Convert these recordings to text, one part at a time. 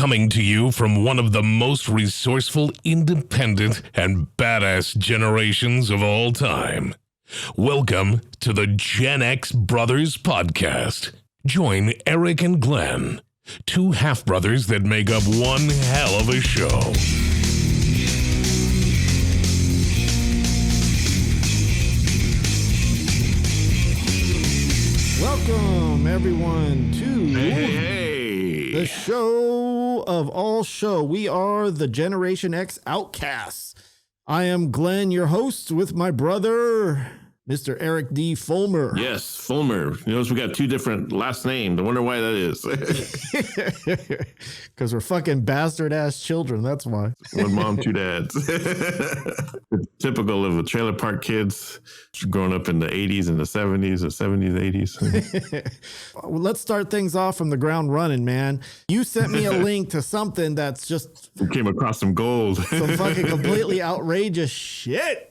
Coming to you from one of the most resourceful, independent, and badass generations of all time. Welcome to the Gen X Brothers Podcast. Join Eric and Glenn, two half-brothers that make up one hell of a show. Welcome, everyone, to the show of all show. We are the Generation X Outcasts. I am Glenn, your host, with my brother, Mr. Eric D. Fulmer. Yes, Fulmer. You notice we got two different last names. I wonder why that is. Because we're fucking bastard-ass children, that's why. One mom, two dads. Typical of the trailer park kids growing up in the 80s and the 70s, the 70s, 80s. Well, let's start things off from the ground running, man. You sent me a link to something that's just... We came across some gold. Some fucking completely outrageous shit.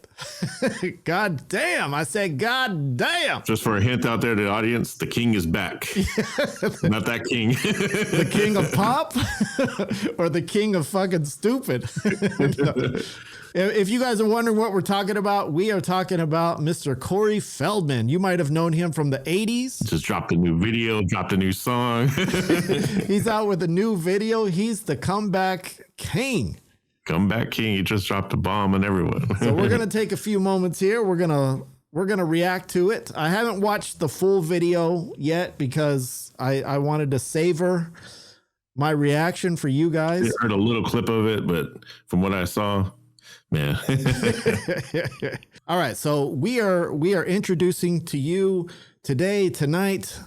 God damn. I said, God damn. Just for a hint out there to the audience, the king is back. Not that king. The king of pop or the king of fucking stupid. No. If you guys are wondering what we're talking about, we are talking about Mr. Corey Feldman. You might have known him from the 80s. Just dropped a new video, dropped a new song. He's out with a new video. He's the comeback king. Comeback king. He just dropped a bomb on everyone. So we're going to take a few moments here. We're going to react to it. I haven't watched the full video yet because I wanted to savor my reaction for you guys. I heard a little clip of it, but from what I saw, man. All right. So we are introducing to you tonight.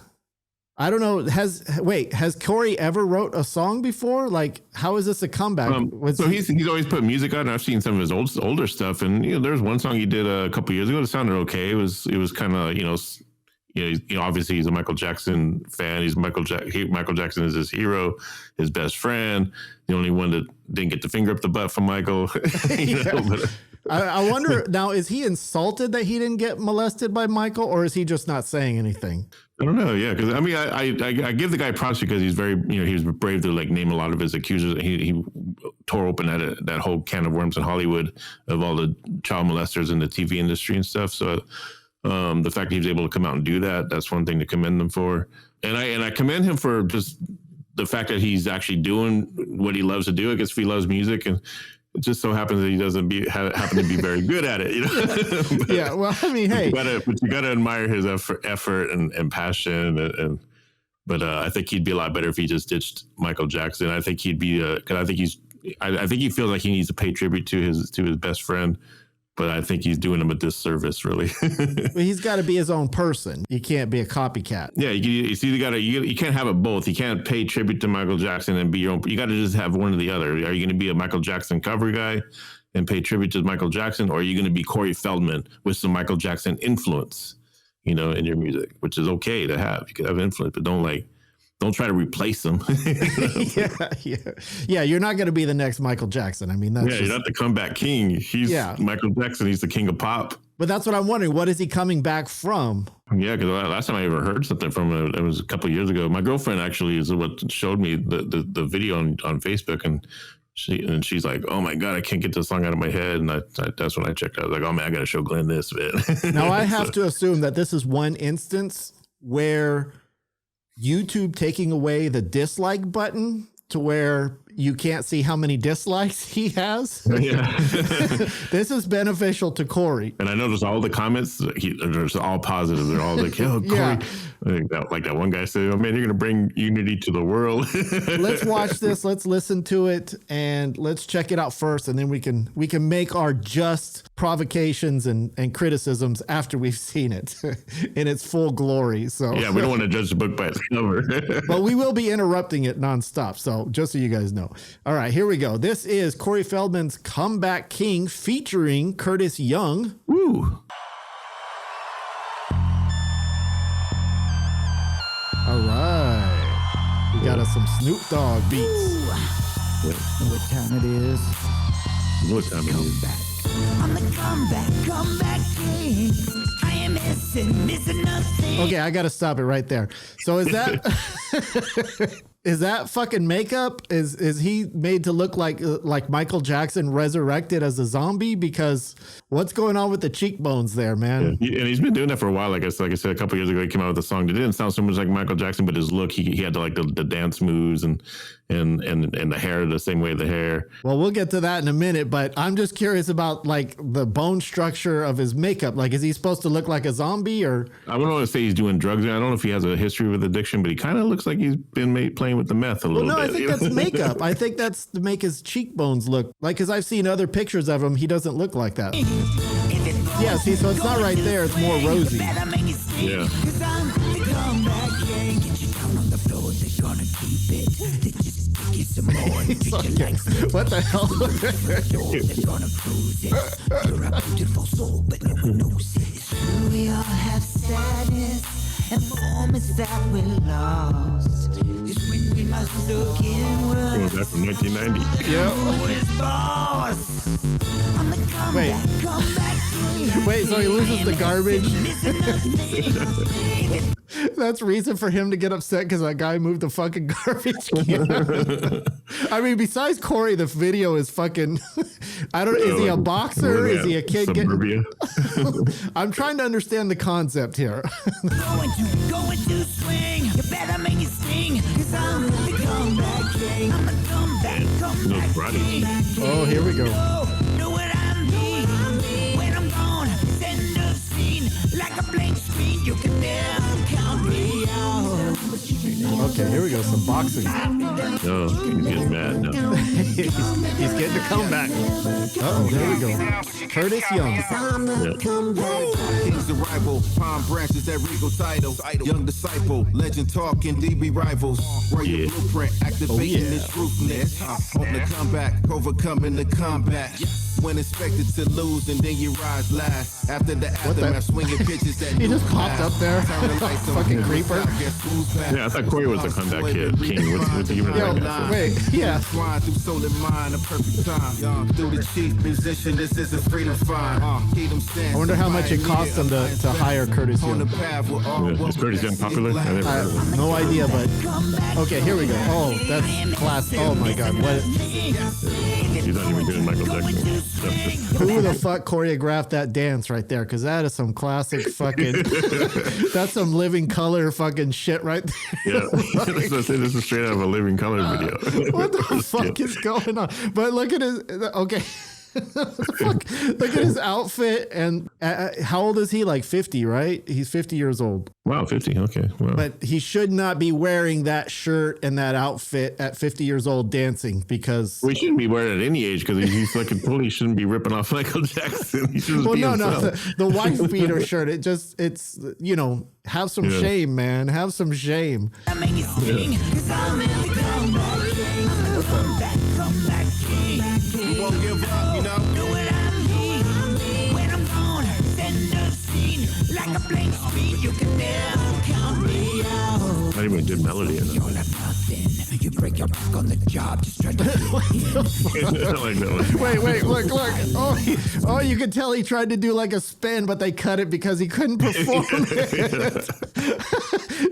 I don't know. Has Corey ever wrote a song before? Like, how is this a comeback? So he's always put music on. I've seen some of his older stuff, and there's one song he did a couple years ago that sounded okay. It was kind of obviously he's a Michael Jackson fan. Michael Jackson is his hero, his best friend, the only one that didn't get the finger up the butt from Michael. I wonder now, is he insulted that he didn't get molested by Michael, or is he just not saying anything? I don't know. Yeah, because I mean, I give the guy props because he's very, he was brave to like name a lot of his accusers. He tore open that whole can of worms in Hollywood of all the child molesters in the TV industry and stuff. So the fact that he was able to come out and do that's one thing to commend him for. And I commend him for just the fact that he's actually doing what he loves to do. I guess if he loves music, and it just so happens that he doesn't happen to be very good at it, But, yeah, well, I mean, hey, you gotta admire his effort and passion, but I think he'd be a lot better if he just ditched Michael Jackson. I think he'd be because I think he feels like he needs to pay tribute to his best friend. But I think he's doing him a disservice, really. Well, he's got to be his own person. He can't be a copycat. Yeah, you can't have it both. You can't pay tribute to Michael Jackson and be your own. You got to just have one or the other. Are you going to be a Michael Jackson cover guy and pay tribute to Michael Jackson, or are you going to be Corey Feldman with some Michael Jackson influence, in your music, which is okay to have. You can have influence, but don't try to replace him. Yeah. You're not going to be the next Michael Jackson. I mean, you're not the comeback king. He's Michael Jackson. He's the king of pop. But that's what I'm wondering. What is he coming back from? Yeah, because last time I ever heard something from him, it was a couple of years ago. My girlfriend actually is what showed me the video on Facebook, and she's like, "Oh my God, I can't get this song out of my head." And that's when I checked out. I was like, "Oh man, I got to show Glenn this bit." Now I have to assume that this is one instance where YouTube taking away the dislike button to where you can't see how many dislikes he has. Yeah. This is beneficial to Corey. And I noticed all the comments, they're all positive. They're all like, "Oh, Corey." Yeah. Like that one guy said, "Oh man, you're going to bring unity to the world." Let's watch this. Let's listen to it and let's check it out first. And then we can make our just provocations and criticisms after we've seen it in its full glory. So yeah, we don't want to judge the book by its cover. But we will be interrupting it nonstop. So just so you guys know. All right, here we go. This is Corey Feldman's Comeback King featuring Curtis Young. Woo. All right. We got us some Snoop Dogg beats. Know what time it is? What time it is? I'm the comeback king. I am missing nothing. Okay, I got to stop it right there. So is that Is that fucking makeup? Is he made to look like Michael Jackson resurrected as a zombie? Because what's going on with the cheekbones there, man? Yeah. And he's been doing that for a while. Like I said, a couple years ago, he came out with a song that didn't sound so much like Michael Jackson, but his look, he had like the dance moves and the hair the same way the hair. Well, we'll get to that in a minute, but I'm just curious about like the bone structure of his makeup. Like, is he supposed to look like a zombie or? I don't want to say he's doing drugs. I don't know if he has a history with addiction, but he kind of looks like he's been playing with the meth a little bit. No, I think that's makeup. I think that's to make his cheekbones look like, because I've seen other pictures of him. He doesn't look like that. Yeah, see, so it's not right there. It's more rosy. Yeah. What the hell? We all have sadness and moments that we lost. It's when we must look inward. Going back from 1990. Wait, so he loses the garbage? That's reason for him to get upset because that guy moved the fucking garbage can. I mean, besides Corey, the video is fucking. I don't. Is he a boxer? Is he a kid? I'm trying to understand the concept here. Going to swing. You better make it sting. 'Cause I'm the comeback king. I'm a comeback king. Oh, here we go. Know what I mean? When I'm gone, send a scene like a blank screen. You can never count me out. Okay, here we go. Some boxing. Oh, he's getting mad now. He's getting a comeback. Oh, here we go. Curtis Young. King's arrival, palm branches, that regal title. Young disciple, legend talking, DB rivals. Royal blueprint, activating this ruthless. On the comeback, overcoming the combat. When expected to lose, and then you rise last. After the aftermath, swinging pitches that he just popped up there. Fucking creeper. Yeah, I thought Corey was a comeback kid. King, what's he even right now? Wait, yeah. Flying through soul and mind, a perfect time. Through the chief musician, this is a freedom find. I wonder how much it cost him to hire Curtis Young. Is Curtis Young popular? I never heard of him. No idea, but okay, here we go. Oh, that's class. Oh my God, what? He's not even doing Michael Jackson. Who the fuck choreographed that dance right there? Because that is some classic fucking. That's some Living Color fucking shit right there. Yeah, this is straight out of a Living Color video. What the fuck is going on? But look at his. Okay. What the fuck? Look at his outfit. And how old is he? Like 50, right? He's 50 years old. Wow, 50. Okay. Wow. But he should not be wearing that shirt and that outfit at 50 years old dancing because. We shouldn't be wearing it at any age because he's fucking totally shouldn't be ripping off Michael Jackson. He should be himself. The wife beater shirt. It's have some shame, man. Have some shame. We won't give up, you know. Know what I mean? When I'm gone, send a scene like a blank screen. You can never count me out. Not even a good melody in it. You'll have nothing. You break your back on the job. Just try to Like that one. Wait, look. Oh, you could tell he tried to do like a spin, but they cut it because he couldn't perform it.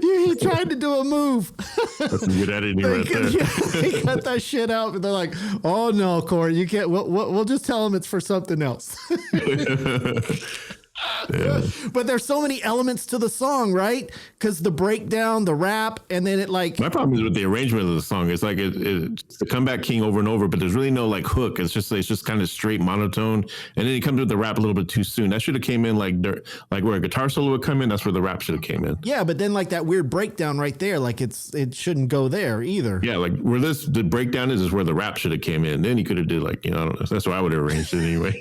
He tried to do a move. That's some good editing right there. Yeah, they cut that shit out, but they're like, "Oh no, Corey, you can't. We'll just tell him it's for something else." Yeah. But there's so many elements to the song, right? Because the breakdown, the rap, and then it like. My problem is with the arrangement of the song. It's like it's the comeback king over and over, but there's really no like hook. It's just kind of straight monotone, and then he comes with the rap a little bit too soon. That should have came in like where a guitar solo would come in. That's where the rap should have came in. Yeah, but then like that weird breakdown right there, like it shouldn't go there either. Yeah, like where the breakdown is where the rap should have came in. Then he could have did like I don't know. That's why I would have arranged it anyway.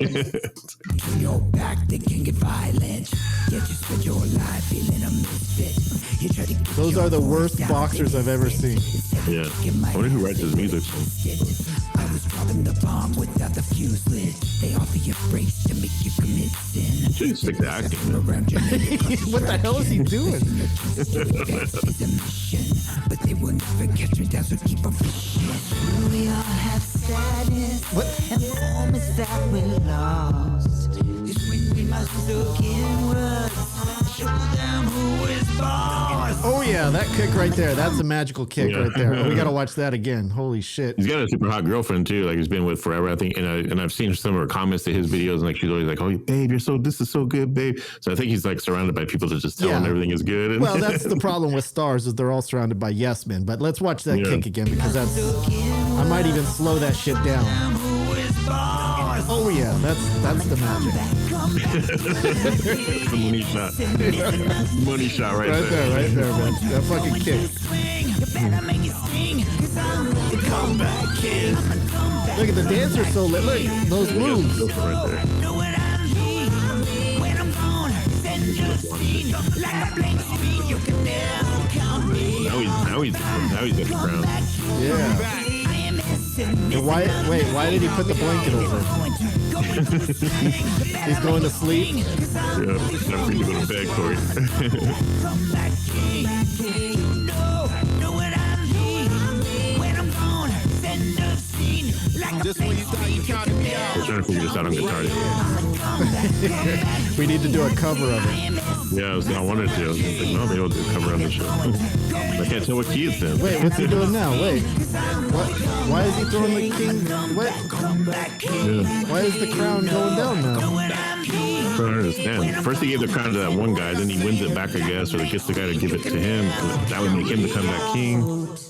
Your back, they can get violent. Yet you spend your life feeling a misfit. You try to Those are the worst boxers I've ever seen. Yeah. I wonder who writes his music. I was dropping the bomb without the fuse lit. They offer you breaks to make you commit sin. Should stick to acting. Though. What the hell is he doing? But they will never catch me down, so keep on fishing. We all have sadness and moments that we lost. It's when we must look inward. Oh yeah, that kick right there. That's a magical kick right there. We got to watch that again. Holy shit. He's got a super hot girlfriend too. Like he's been with forever, I think. And I've seen some of her comments to his videos, and like she's always like, "Oh, babe, this is so good, babe." So I think he's like surrounded by people that just tell him everything is good. Well, that's the problem with stars, is they're all surrounded by yes men. But let's watch that kick again, because I might even slow that shit down. Oh yeah, that's the magic. The money shot. Money shot right there. Right there, man. That fucking kick. Look at the dancer so lit. Look, those moves. Right there. Now he's at the ground. Yeah. And why did he put the blanket over him? He's going to sleep. Yeah, it's time for you to go to bed, Corey. Just when you thought you counted me out. We're trying to figure this out on guitar. We need to do a cover of it. Yeah, I wanted to. I was like, no, maybe I'll do a cover on the show. I can't tell what key it's in. Wait, what's he doing now? Wait. What? Why is he throwing the king? What? Yeah. Why is the crown going down now? I don't understand. First he gave the crown to that one guy, then he wins it back, I guess, or he gets the guy to give it to him. That would make him the comeback king.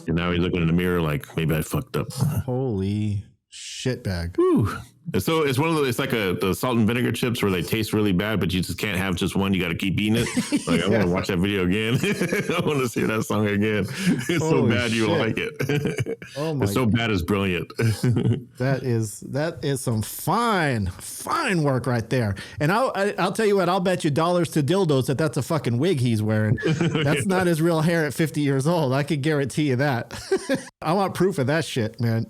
And now he's looking in the mirror like, maybe I fucked up. Holy shitbag. Whew. So it's one of it's like the salt and vinegar chips where they taste really bad, but you just can't have just one. You got to keep eating it. Like I want to watch that video again. I want to see that song again. It's so bad you will like it. Oh my! It's so bad it's brilliant. That is some fine work right there. And I'll tell you what, I'll bet you dollars to dildos that's a fucking wig he's wearing. That's not his real hair at 50 years old. I could guarantee you that. I want proof of that shit, man.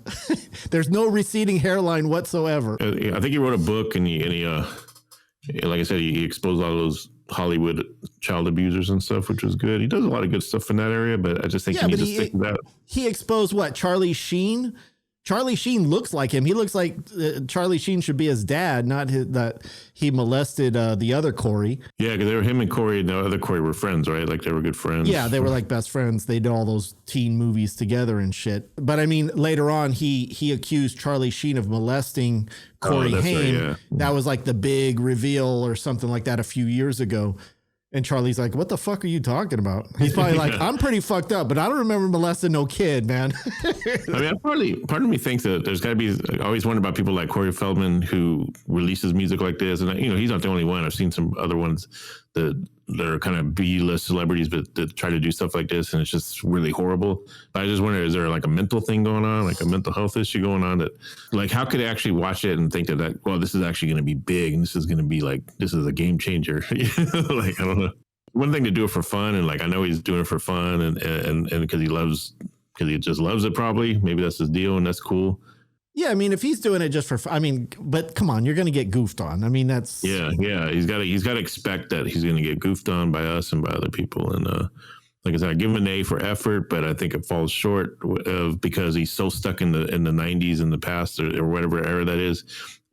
There's no receding hairline whatsoever. I think he wrote a book, and he like I said, he exposed all those Hollywood child abusers and stuff, which was good. He does a lot of good stuff in that area, but I just think he needs to stick to that. He exposed what? Charlie Sheen? Charlie Sheen looks like him. He looks like Charlie Sheen should be his dad, not that he molested the other Corey. Yeah, because him and Corey and the other Corey were friends, right? Like they were good friends. Yeah, they were like best friends. They did all those teen movies together and shit. But I mean, later on, he accused Charlie Sheen of molesting Corey Haim. Right, yeah. That was like the big reveal or something like that a few years ago. And Charlie's like, what the fuck are you talking about? He's probably like, I'm pretty fucked up, but I don't remember molesting no kid, man. I mean, part of me thinks that there's got to be, I always wonder about people like Corey Feldman who releases music like this. And, he's not the only one. I've seen some other ones that are kind of B-list celebrities, but that try to do stuff like this. And it's just really horrible. But I just wonder, is there like a mental thing going on, like a mental health issue going on that, like, how could they actually watch it and think that well, this is actually going to be big and this is going to be like, this is a game changer. Like, I don't know. One thing to do it for fun. And like, I know he's doing it for fun and because he just loves it probably. Maybe that's his deal and that's cool. Yeah, I mean, if he's doing it just for, but come on, you're going to get goofed on. I mean, that's yeah. He's got to expect that he's going to get goofed on by us and by other people. And like I said, I give him an A for effort, but I think it falls short of because he's so stuck in the 90s in the past or whatever era that is,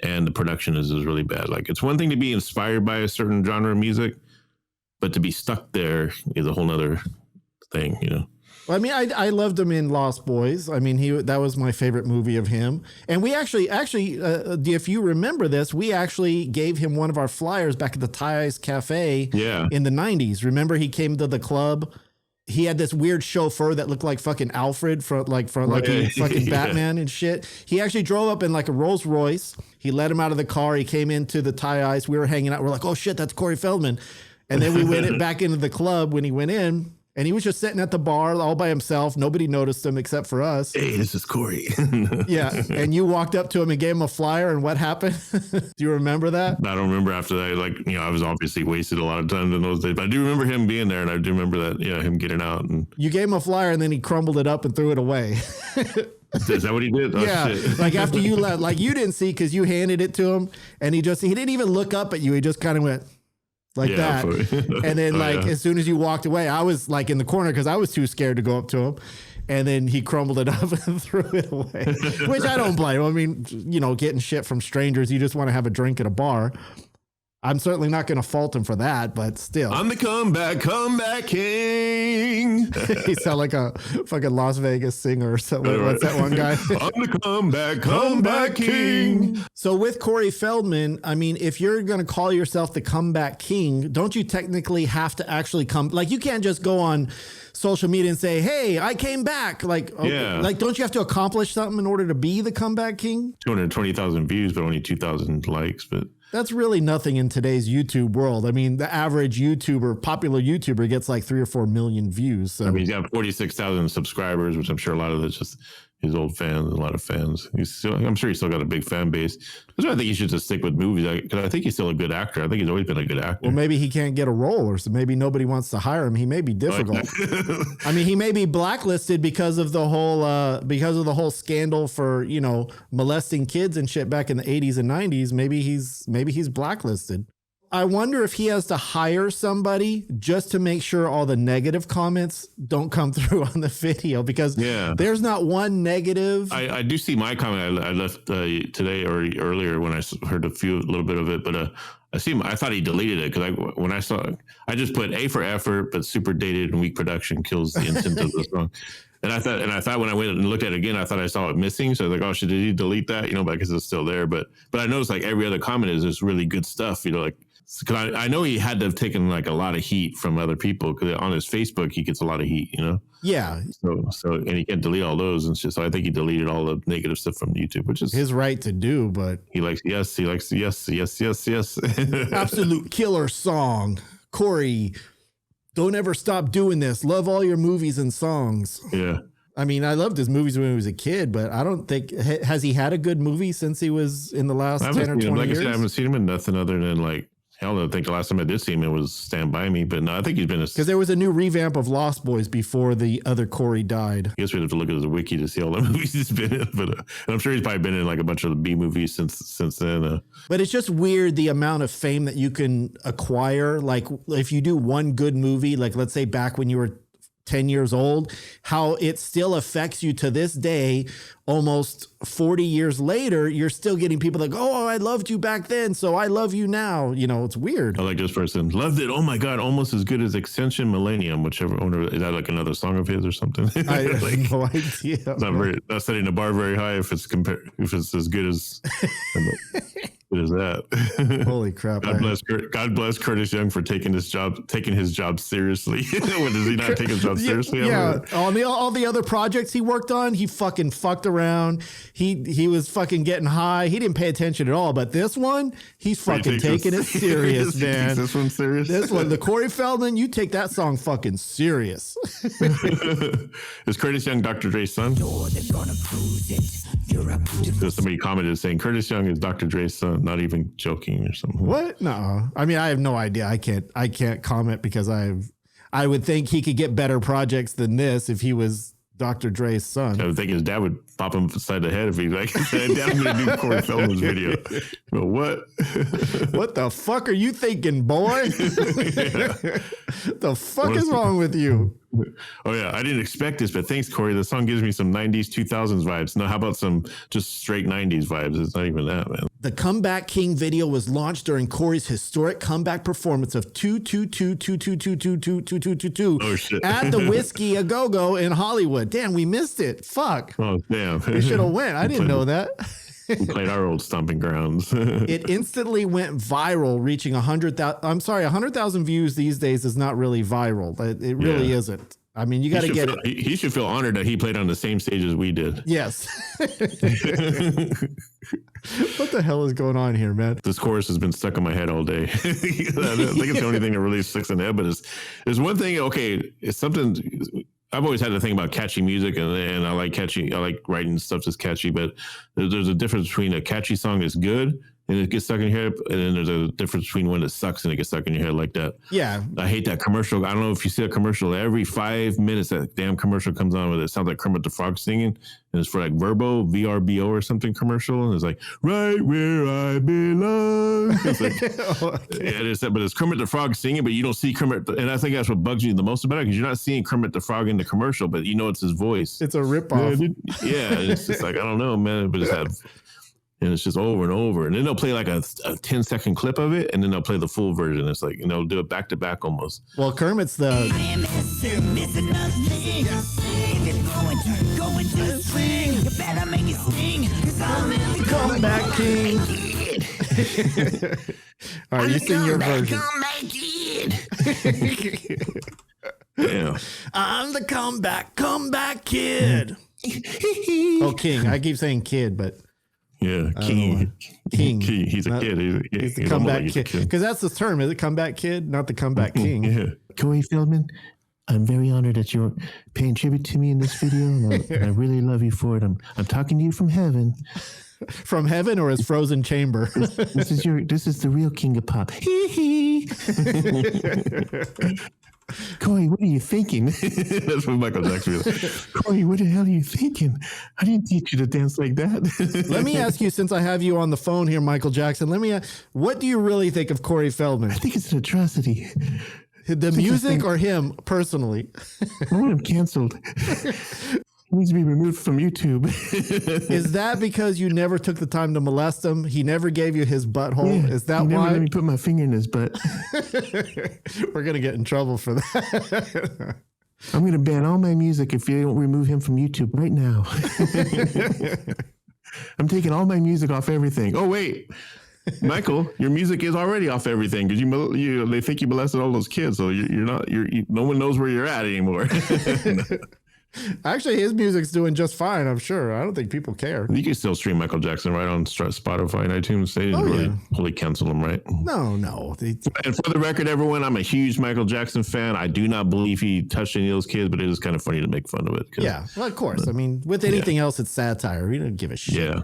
and the production is really bad. Like it's one thing to be inspired by a certain genre of music, but to be stuck there is a whole nother thing, Well, I mean, I loved him in Lost Boys. I mean, that was my favorite movie of him. And we actually, if you remember this, we actually gave him one of our flyers back at the Thai's Cafe in the 90s. Remember, he came to the club. He had this weird chauffeur that looked like fucking Alfred from fucking Batman and shit. He actually drove up in like a Rolls Royce. He let him out of the car. He came into the Thai Ice. We were hanging out. We're like, oh shit, that's Corey Feldman. And then we went back into the club when he went in. And he was just sitting at the bar all by himself. Nobody noticed him except for us. Hey, this is Corey. Yeah. And you walked up to him and gave him a flyer. And what happened? Do you remember that? I don't remember after that. Like, I was obviously wasted a lot of times in those days. But I do remember him being there. And I do remember that, him getting out. And you gave him a flyer and then he crumbled it up and threw it away. Is that what he did? Oh, yeah. Shit. Like after you left, like you didn't see because you handed it to him. And he didn't even look up at you. He just kind of went like that. And then as soon as you walked away, I was like in the corner because I was too scared to go up to him. And then he crumbled it up and threw it away, which I don't blame him. I mean, getting shit from strangers, you just want to have a drink at a bar. I'm certainly not going to fault him for that, but still. I'm the comeback king. He sound like a fucking Las Vegas singer or something. What's that one guy? I'm the comeback king. So with Corey Feldman, I mean, if you're going to call yourself the comeback king, don't you technically have to actually come? Like, you can't just go on social media and say, hey, I came back. Like, like, don't you have to accomplish something in order to be the comeback king? 220,000 views, but only 2,000 likes. But that's really nothing in today's YouTube world. I mean, the average YouTuber, popular YouTuber, gets like 3 or 4 million views. So. I mean, he's got 46,000 subscribers, which I'm sure a lot of it's just his old fans, a lot of fans. I'm sure he's still got a big fan base. That's why I think he should just stick with movies. Because I think he's still a good actor. I think he's always been a good actor. Well, maybe he can't get a role, or so maybe nobody wants to hire him. He may be difficult. I mean, he may be blacklisted because of the whole scandal for, you know, molesting kids and shit back in the 80s and 90s. Maybe he's blacklisted. I wonder if he has to hire somebody just to make sure all the negative comments don't come through on the video, because there's not one negative. I do see my comment I left today or earlier when I heard a little bit of it, but I thought he deleted it because I just put A for effort, but super dated and weak production kills the intent of the song. And I thought when I went and looked at it again, I thought I saw it missing. So I was like, oh, did he delete that? You know, but I guess it's still there. But I noticed like every other comment is just really good stuff. You know, like, because I know he had to have taken like a lot of heat from other people, because on his Facebook he gets a lot of heat, you know. Yeah. So and he can't delete all those and shit. So I think he deleted all the negative stuff from YouTube, which is his right to do. But he likes yes. Absolute killer song, Corey. Don't ever stop doing this. Love all your movies and songs. Yeah. I mean, I loved his movies when he was a kid, but I don't think, has he had a good movie since he was in the last 10 or 20 years? I haven't seen him in nothing other than like, hell, I think the last time I did see him, it was Stand By Me. But no, I think he's been because there was a new revamp of Lost Boys before the other Corey died. I guess we'd have to look at the wiki to see all the movies he's been in. But and I'm sure he's probably been in like a bunch of the B movies since then. But it's just weird the amount of fame that you can acquire. Like if you do one good movie, like let's say back when you were 10 years old, how it still affects you to this day, almost 40 years later, you're still getting people like, oh, I loved you back then, so I love you now. You know, it's weird. I like this person. Loved it. Oh my God, almost as good as Extension Millennium, whichever owner. Is that like another song of his or something? I have no idea. Not setting the bar very high if it's as good as What is that? Holy crap! God bless Curtis Young for taking his job seriously. What, does he not take his job seriously? Yeah. On all the other projects he worked on, he fucking fucked around. He was fucking getting high. He didn't pay attention at all. But this one, he's fucking taking it serious, man. This one serious? This one, the Corey Feldman, you take that song fucking serious. Is Curtis Young Dr. Dre's son? So somebody commented saying Curtis Young is Dr. Dre's son. Not even joking or something. What? No. I mean, I have no idea. I can't comment because I would think he could get better projects than this if he was Dr. Dre's son. I would think his dad would pop him beside the head if he's like, Dad, I'm going to do Corey Feldman's video. But what? What the fuck are you thinking, boy? The fuck is wrong with you? Oh, yeah. I didn't expect this, but thanks, Corey. The song gives me some 90s, 2000s vibes. No, how about some just straight 90s vibes? It's not even that, man. The Comeback King video was launched during Corey's historic comeback performance of 22222222222 Oh, shit. at the Whiskey A Go-Go in Hollywood. Damn, we missed it. Fuck. Oh, damn. We should have went. I didn't know that. We played our old stomping grounds. It instantly went viral, reaching 100,000. I'm sorry, 100,000 views these days is not really viral. It really isn't. I mean, you got to get it. He should feel honored that he played on the same stage as we did. Yes. What the hell is going on here, man? This chorus has been stuck in my head all day. I think it's the only thing that really sticks in the head. But there's one thing. Okay, it's something. I've always had to think about catchy music, and I like writing stuff that's catchy. But there's a difference between a catchy song that's good and it gets stuck in your head, and then there's a difference between one that sucks and it gets stuck in your head like that. Yeah, I hate that commercial. I don't know if you see a commercial every 5 minutes. That damn commercial comes on with it sounds like Kermit the Frog singing, and it's for like VRBO or something commercial, and it's like right where I belong. It's like, yeah, it is that, but it's Kermit the Frog singing, but you don't see Kermit, and I think that's what bugs you the most about it, because you're not seeing Kermit the Frog in the commercial, but you know it's his voice. It's a ripoff. Yeah, it's just like, I don't know, man, but it's had. And it's just over and over. And then they'll play like a 10-second clip of it, and then they'll play the full version. It's like, they'll do it back to back almost. Well, Kermit's the... Comeback King. All right, you sing your version. Yeah. I'm the comeback kid. Oh, King. I keep saying kid, but... Yeah, King. He's a kid. He's the comeback kid. Because that's the term. Is it comeback kid, not the comeback king? Yeah. Corey Feldman, I'm very honored that you're paying tribute to me in this video, and I really love you for it. I'm talking to you from heaven. From heaven or his frozen chamber? This is the real king of pop. Corey, what are you thinking? That's what Michael Jackson is. Corey, what the hell are you thinking? I didn't teach you to dance like that. Let me ask you, since I have you on the phone here, Michael Jackson, what do you really think of Corey Feldman? I think it's an atrocity. The music or him personally? I want him canceled. He needs to be removed from YouTube. Is that because you never took the time to molest him? He never gave you his butthole? Yeah, is that he never why? let me put my finger in his butt. We're going to get in trouble for that. I'm going to ban all my music if you don't remove him from YouTube right now. I'm taking all my music off everything. Oh, wait. Michael, your music is already off everything because they think you molested all those kids. So no one knows where you're at anymore. Actually, his music's doing just fine, I'm sure. I don't think people care. You can still stream Michael Jackson right on Spotify and iTunes. They didn't really cancel him, right? No. And for the record, everyone, I'm a huge Michael Jackson fan. I do not believe he touched any of those kids, but it is kind of funny to make fun of it. Yeah, well, of course. I mean, with anything else, it's satire. We don't give a shit. Yeah.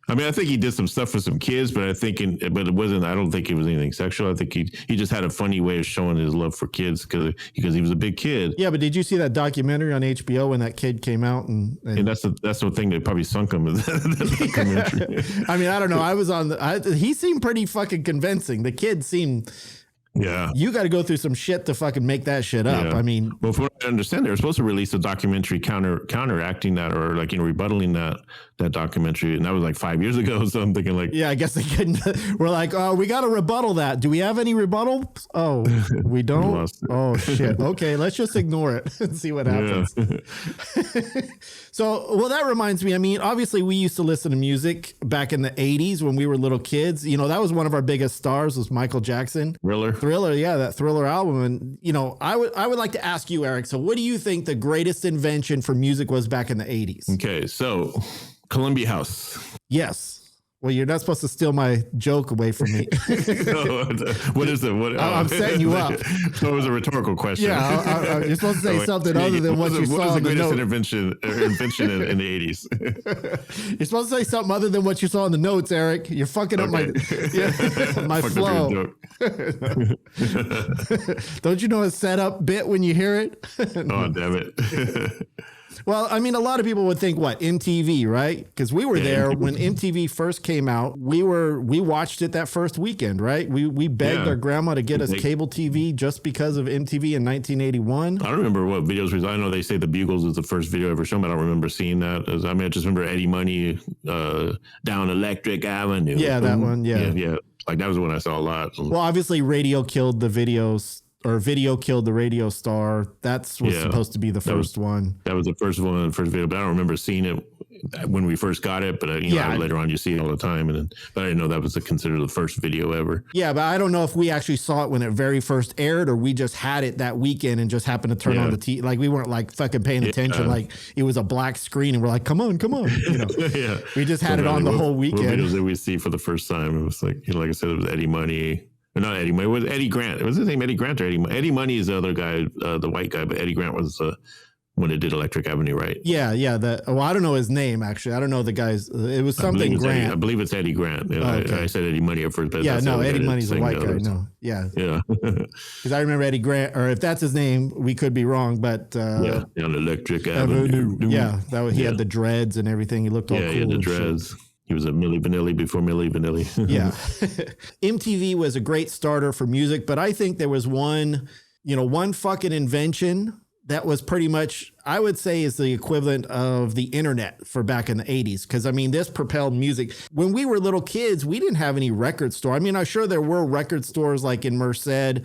I mean, I think he did some stuff for some kids, but it wasn't. I don't think it was anything sexual. I think he just had a funny way of showing his love for kids because he was a big kid. Yeah, but did you see that documentary on HBO when that kid came out and that's the thing that probably sunk him. I mean, I don't know. I was on he seemed pretty fucking convincing. The kid seemed. Yeah. You got to go through some shit to fucking make that shit up. Yeah. I mean, well, from what I understand, they were supposed to release a documentary counteracting that or rebuttaling that documentary. And that was like 5 years ago. So I'm thinking like, yeah, I guess they couldn't. We're like, oh, we got to rebuttal that. Do we have any rebuttal? Oh, we don't. Oh, shit. Okay. Let's just ignore it and see what happens. Yeah. So, well, that reminds me, I mean, obviously we used to listen to music back in the 80s when we were little kids. That was one of our biggest stars was Michael Jackson. Thriller, yeah, that Thriller album. And, I would like to ask you, Eric, so what do you think the greatest invention for music was back in the 80s? Okay, so Columbia House. Yes. Well, you're not supposed to steal my joke away from me. What is it? I'm setting you up. So it was a rhetorical question. Yeah, you're supposed to say something other than what you saw in the notes. What was the greatest invention in the 80s? You're supposed to say something other than what you saw in the notes, Eric. You're fucking up my flow. Don't you know a setup bit when you hear it? Oh, damn it. Well, I mean, a lot of people would think, what, MTV, right? Because we were there when MTV first came out. We watched it that first weekend, right? We begged our grandma to get us cable TV just because of MTV in 1981. I don't remember what videos. I know they say The Bugles was the first video ever shown, but I don't remember seeing that. I just remember Eddie Money down Electric Avenue. Yeah, that one. Yeah. Like that was the one I saw a lot. Well, obviously, radio killed the videos. Or Video Killed the Radio Star. Was supposed to be the first one. That was the first one, the first video. But I don't remember seeing it when we first got it. But later on you see it all the time. But I didn't know that was considered the first video ever. Yeah, but I don't know if we actually saw it when it very first aired, or we just had it that weekend and just happened to turn on the TV. Like we weren't like fucking paying attention. Like it was a black screen, and we're like, come on. Yeah, we just had it on the whole weekend. What videos did we see for the first time? It was like, like I said, it was Eddie Money. Not Eddie Money. It was Eddie Grant. Was his name Eddie Grant or Eddie Money? Eddie Money is the other guy, the white guy, but Eddie Grant was when it did Electric Avenue, right? Yeah. I don't know his name, actually. I don't know the guy's. It was something Grant. I believe it's Eddie Grant. I said Eddie Money at first. But Eddie Money's a white guy. No. Yeah. Because I remember Eddie Grant, or if that's his name, we could be wrong, but. On Electric Avenue. Yeah. He had the dreads and everything. He looked all cool. Yeah, he had the dreads. He was a Milli Vanilli before Milli Vanilli. Yeah. MTV was a great starter for music, but I think there was one fucking invention that was pretty much, I would say, is the equivalent of the internet for back in the 80s. Because, I mean, this propelled music. When we were little kids, we didn't have any record store. I mean, I'm sure there were record stores like in Merced,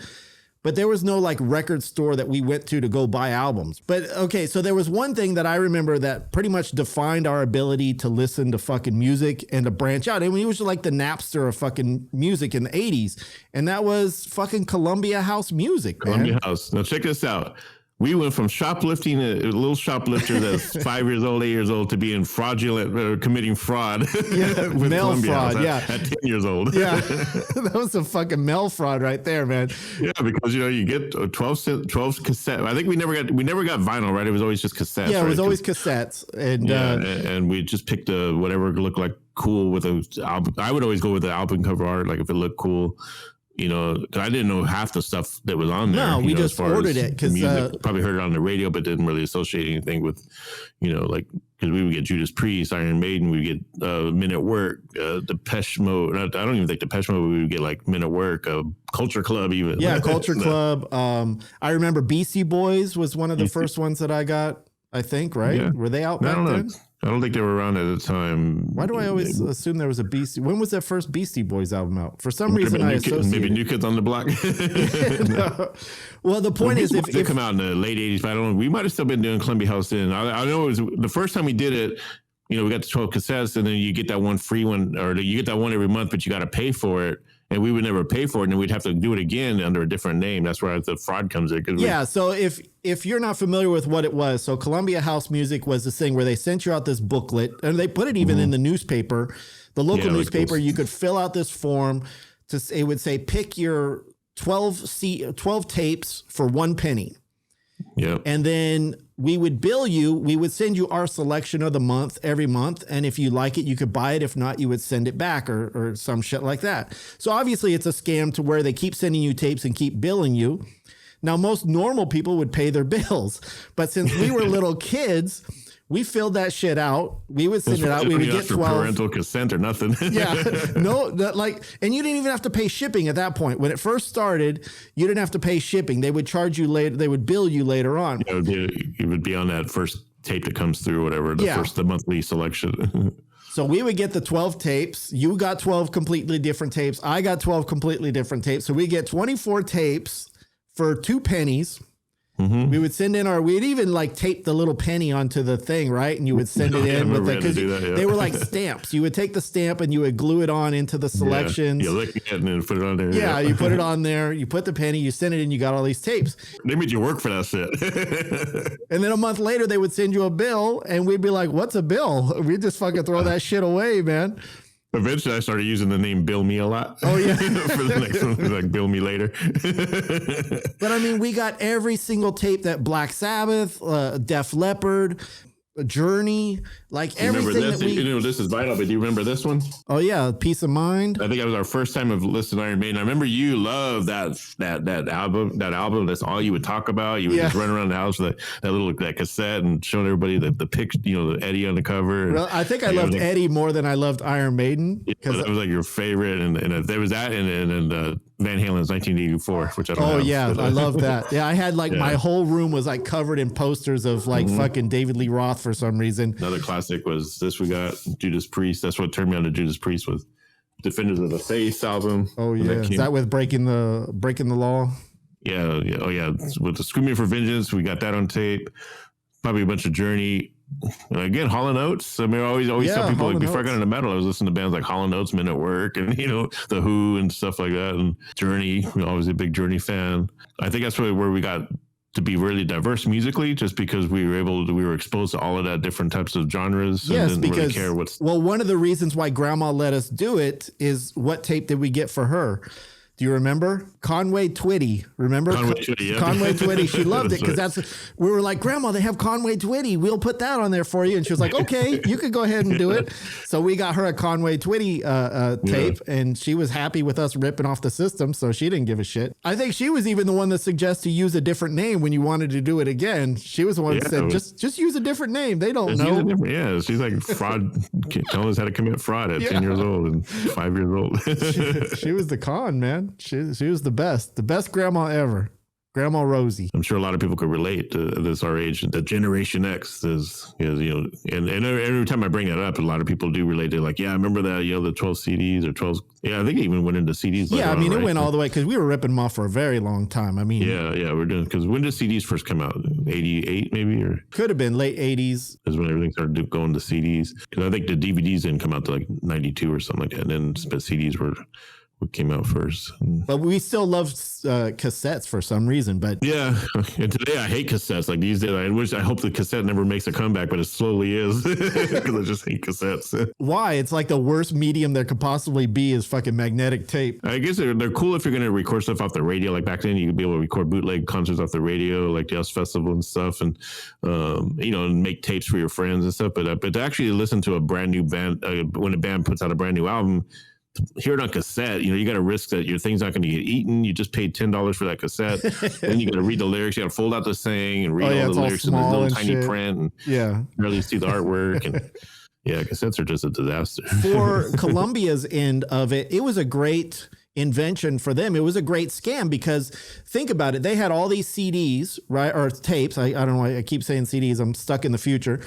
but there was no like record store that we went to go buy albums. But okay, so there was one thing that I remember that pretty much defined our ability to listen to fucking music and to branch out. And we was like the Napster of fucking music in the 80s. And that was fucking Columbia House music, man. Columbia House. Now check this out. We went from shoplifting, a little shoplifter that's 5 years old, 8 years old, to being fraudulent, committing fraud. Yeah, with mail Columbia fraud. House Yeah, at 10 years old. Yeah, that was a fucking mail fraud right there, man. Yeah, because you get 12 cassette. I think we never got vinyl, right? It was always just cassettes. Yeah, it was right? always cassettes, and and we just picked whatever looked like cool with a album. I would always go with the album cover art, like if it looked cool. Because I didn't know half the stuff that was on there. No, we just ordered it because probably heard it on the radio, but didn't really associate anything with, like because we would get Judas Priest, Iron Maiden, we would get Men at Work, Depeche Mode. I don't even think Depeche Mode. We would get like Men at Work, Culture Club, even. Yeah, Culture Club. I remember Beastie Boys was one of the first ones that I got. I think, right? Yeah. Were they out back then? I don't think they were around at the time. Why do I always assume there was a Beastie? When was that first Beastie Boys album out? For some reason, I associate maybe New Kids on the Block. No. Well, the point is, if they come out in the late '80s, but I don't know. We might have still been doing Columbia House then. I know it was the first time we did it. We got the 12 cassettes, and then you get that one free one, or you get that one every month, but you got to pay for it. And we would never pay for it, and then we'd have to do it again under a different name. That's where the fraud comes in. Yeah, so if you're not familiar with what it was, so Columbia House Music was this thing where they sent you out this booklet, and they put it even in the newspaper, the local newspaper. You could fill out this form. It would say, pick your 12 tapes for 1 penny. Yeah. And then we would bill you. We would send you our selection of the month every month. And if you like it, you could buy it. If not, you would send it back or some shit like that. So obviously it's a scam to where they keep sending you tapes and keep billing you. Now, most normal people would pay their bills. But since we were little kids, we filled that shit out. We would send it out. We would get 12. Parental consent or nothing. Yeah. No, and you didn't even have to pay shipping at that point. When it first started, you didn't have to pay shipping. They would charge you later. They would bill you later on. Yeah, it would be on that first tape that comes through, whatever, the monthly selection. So we would get the 12 tapes. You got 12 completely different tapes. I got 12 completely different tapes. So we get 24 tapes for 2 pennies. Mm-hmm. We would send in we'd even tape the little penny onto the thing, right? And you would send it in with it because they were like stamps. You would take the stamp and you would glue it on into the selections. Yeah, lick it and then put it on there. Yeah, you put it on there. You put the penny, you send it in, you got all these tapes. They made you work for that shit. And then a month later, they would send you a bill and we'd be like, what's a bill? We'd just fucking throw that shit away, man. Eventually, I started using the name Bill Me a lot. Oh, yeah. For the next one, like Bill Me Later. But I mean, we got every single tape that Black Sabbath, Def Leppard, Journey, everything that we... this is vital, but do you remember this one? Oh, yeah, Peace of Mind. I think that was our first time of listening to Iron Maiden. I remember you loved that album. That album, that's all you would talk about. You would just run around the house with that cassette and showing everybody the picture, the Eddie on the cover. Well, I think I loved Eddie more than I loved Iron Maiden. Because that was like your favorite. And there was that and Van Halen's 1984, which I don't know. Oh, yeah, I love that. Yeah, I had my whole room was covered in posters of fucking David Lee Roth for some reason. Another classic was this. We got Judas Priest. That's what turned me on to Judas Priest, was Defenders of the Faith album. Oh yeah, is that with breaking the law? Yeah. Oh yeah, with the Screaming for Vengeance, we got that on tape. Probably a bunch of Journey. Again, Hall & Oates. I mean, I always tell people before I got into metal, I was listening to bands like Hall & Oates, Men at Work, and The Who and stuff like that, and Journey. Always a big Journey fan. I think that's where we got to be really diverse musically, just because we were exposed to all of that different types of genres. Yes, and didn't really care one of the reasons why Grandma let us do it is what tape did we get for her? Do you remember? Conway Twitty. Remember? Conway Twitty, yeah. Conway Twitty. She loved it because we were like, Grandma, they have Conway Twitty. We'll put that on there for you. And she was like, okay, you could go ahead and do it. So we got her a Conway Twitty tape, and she was happy with us ripping off the system, so she didn't give a shit. I think she was even the one that suggested you use a different name when you wanted to do it again. She was the one that said, just use a different name. They don't know. Yeah, she's like fraud, telling us how to commit fraud at 10 years old and 5 years old. She was the con, man. She was the best grandma ever. Grandma Rosie. I'm sure a lot of people could relate to this our age. The Generation X is and every time I bring that up, a lot of people do relate to like, yeah, I remember that, the 12 CDs or 12. Yeah, I think it even went into CDs. Yeah, I mean, it went all the way because we were ripping them off for a very long time. I mean, yeah, we're doing, because when did CDs first come out? 88 maybe, or could have been late 80s. Is when everything started going to CDs. Because I think the DVDs didn't come out to like 92 or something like that. And then but CDs were what came out first. But we still love cassettes for some reason. But yeah, and today I hate cassettes. Like these days, I hope the cassette never makes a comeback, but it slowly is because I just hate cassettes. Why? It's like the worst medium there could possibly be is fucking magnetic tape. I guess they're cool if you're going to record stuff off the radio. Like back then, you could be able to record bootleg concerts off the radio, like the US Festival and stuff, and and make tapes for your friends and stuff. But to actually listen to a brand new band, when a band puts out a brand new album, hear it on cassette, you got to risk that your thing's not going to get eaten. You just paid $10 for that cassette. Then you got to read the lyrics. You got to fold out the thing and read all the lyrics in this little tiny shit. Print. And barely see the artwork. And yeah, cassettes are just a disaster. For Columbia's end of it, it was a great invention for them. It was a great scam because think about it. They had all these CDs, right? Or tapes. I don't know. I keep saying CDs. I'm stuck in the future.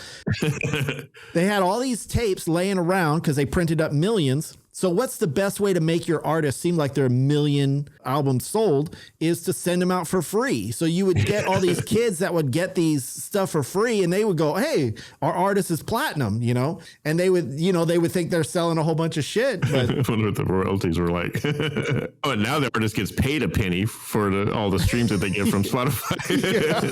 They had all these tapes laying around because they printed up millions. So what's the best way to make your artist seem like they're a million albums sold is to send them out for free. So you would get all these kids that would get these stuff for free and they would go, hey, our artist is platinum, and they would, they would think they're selling a whole bunch of shit. But I wonder what the royalties were like. Oh, and now the artist gets paid a penny for all the streams that they get from Spotify.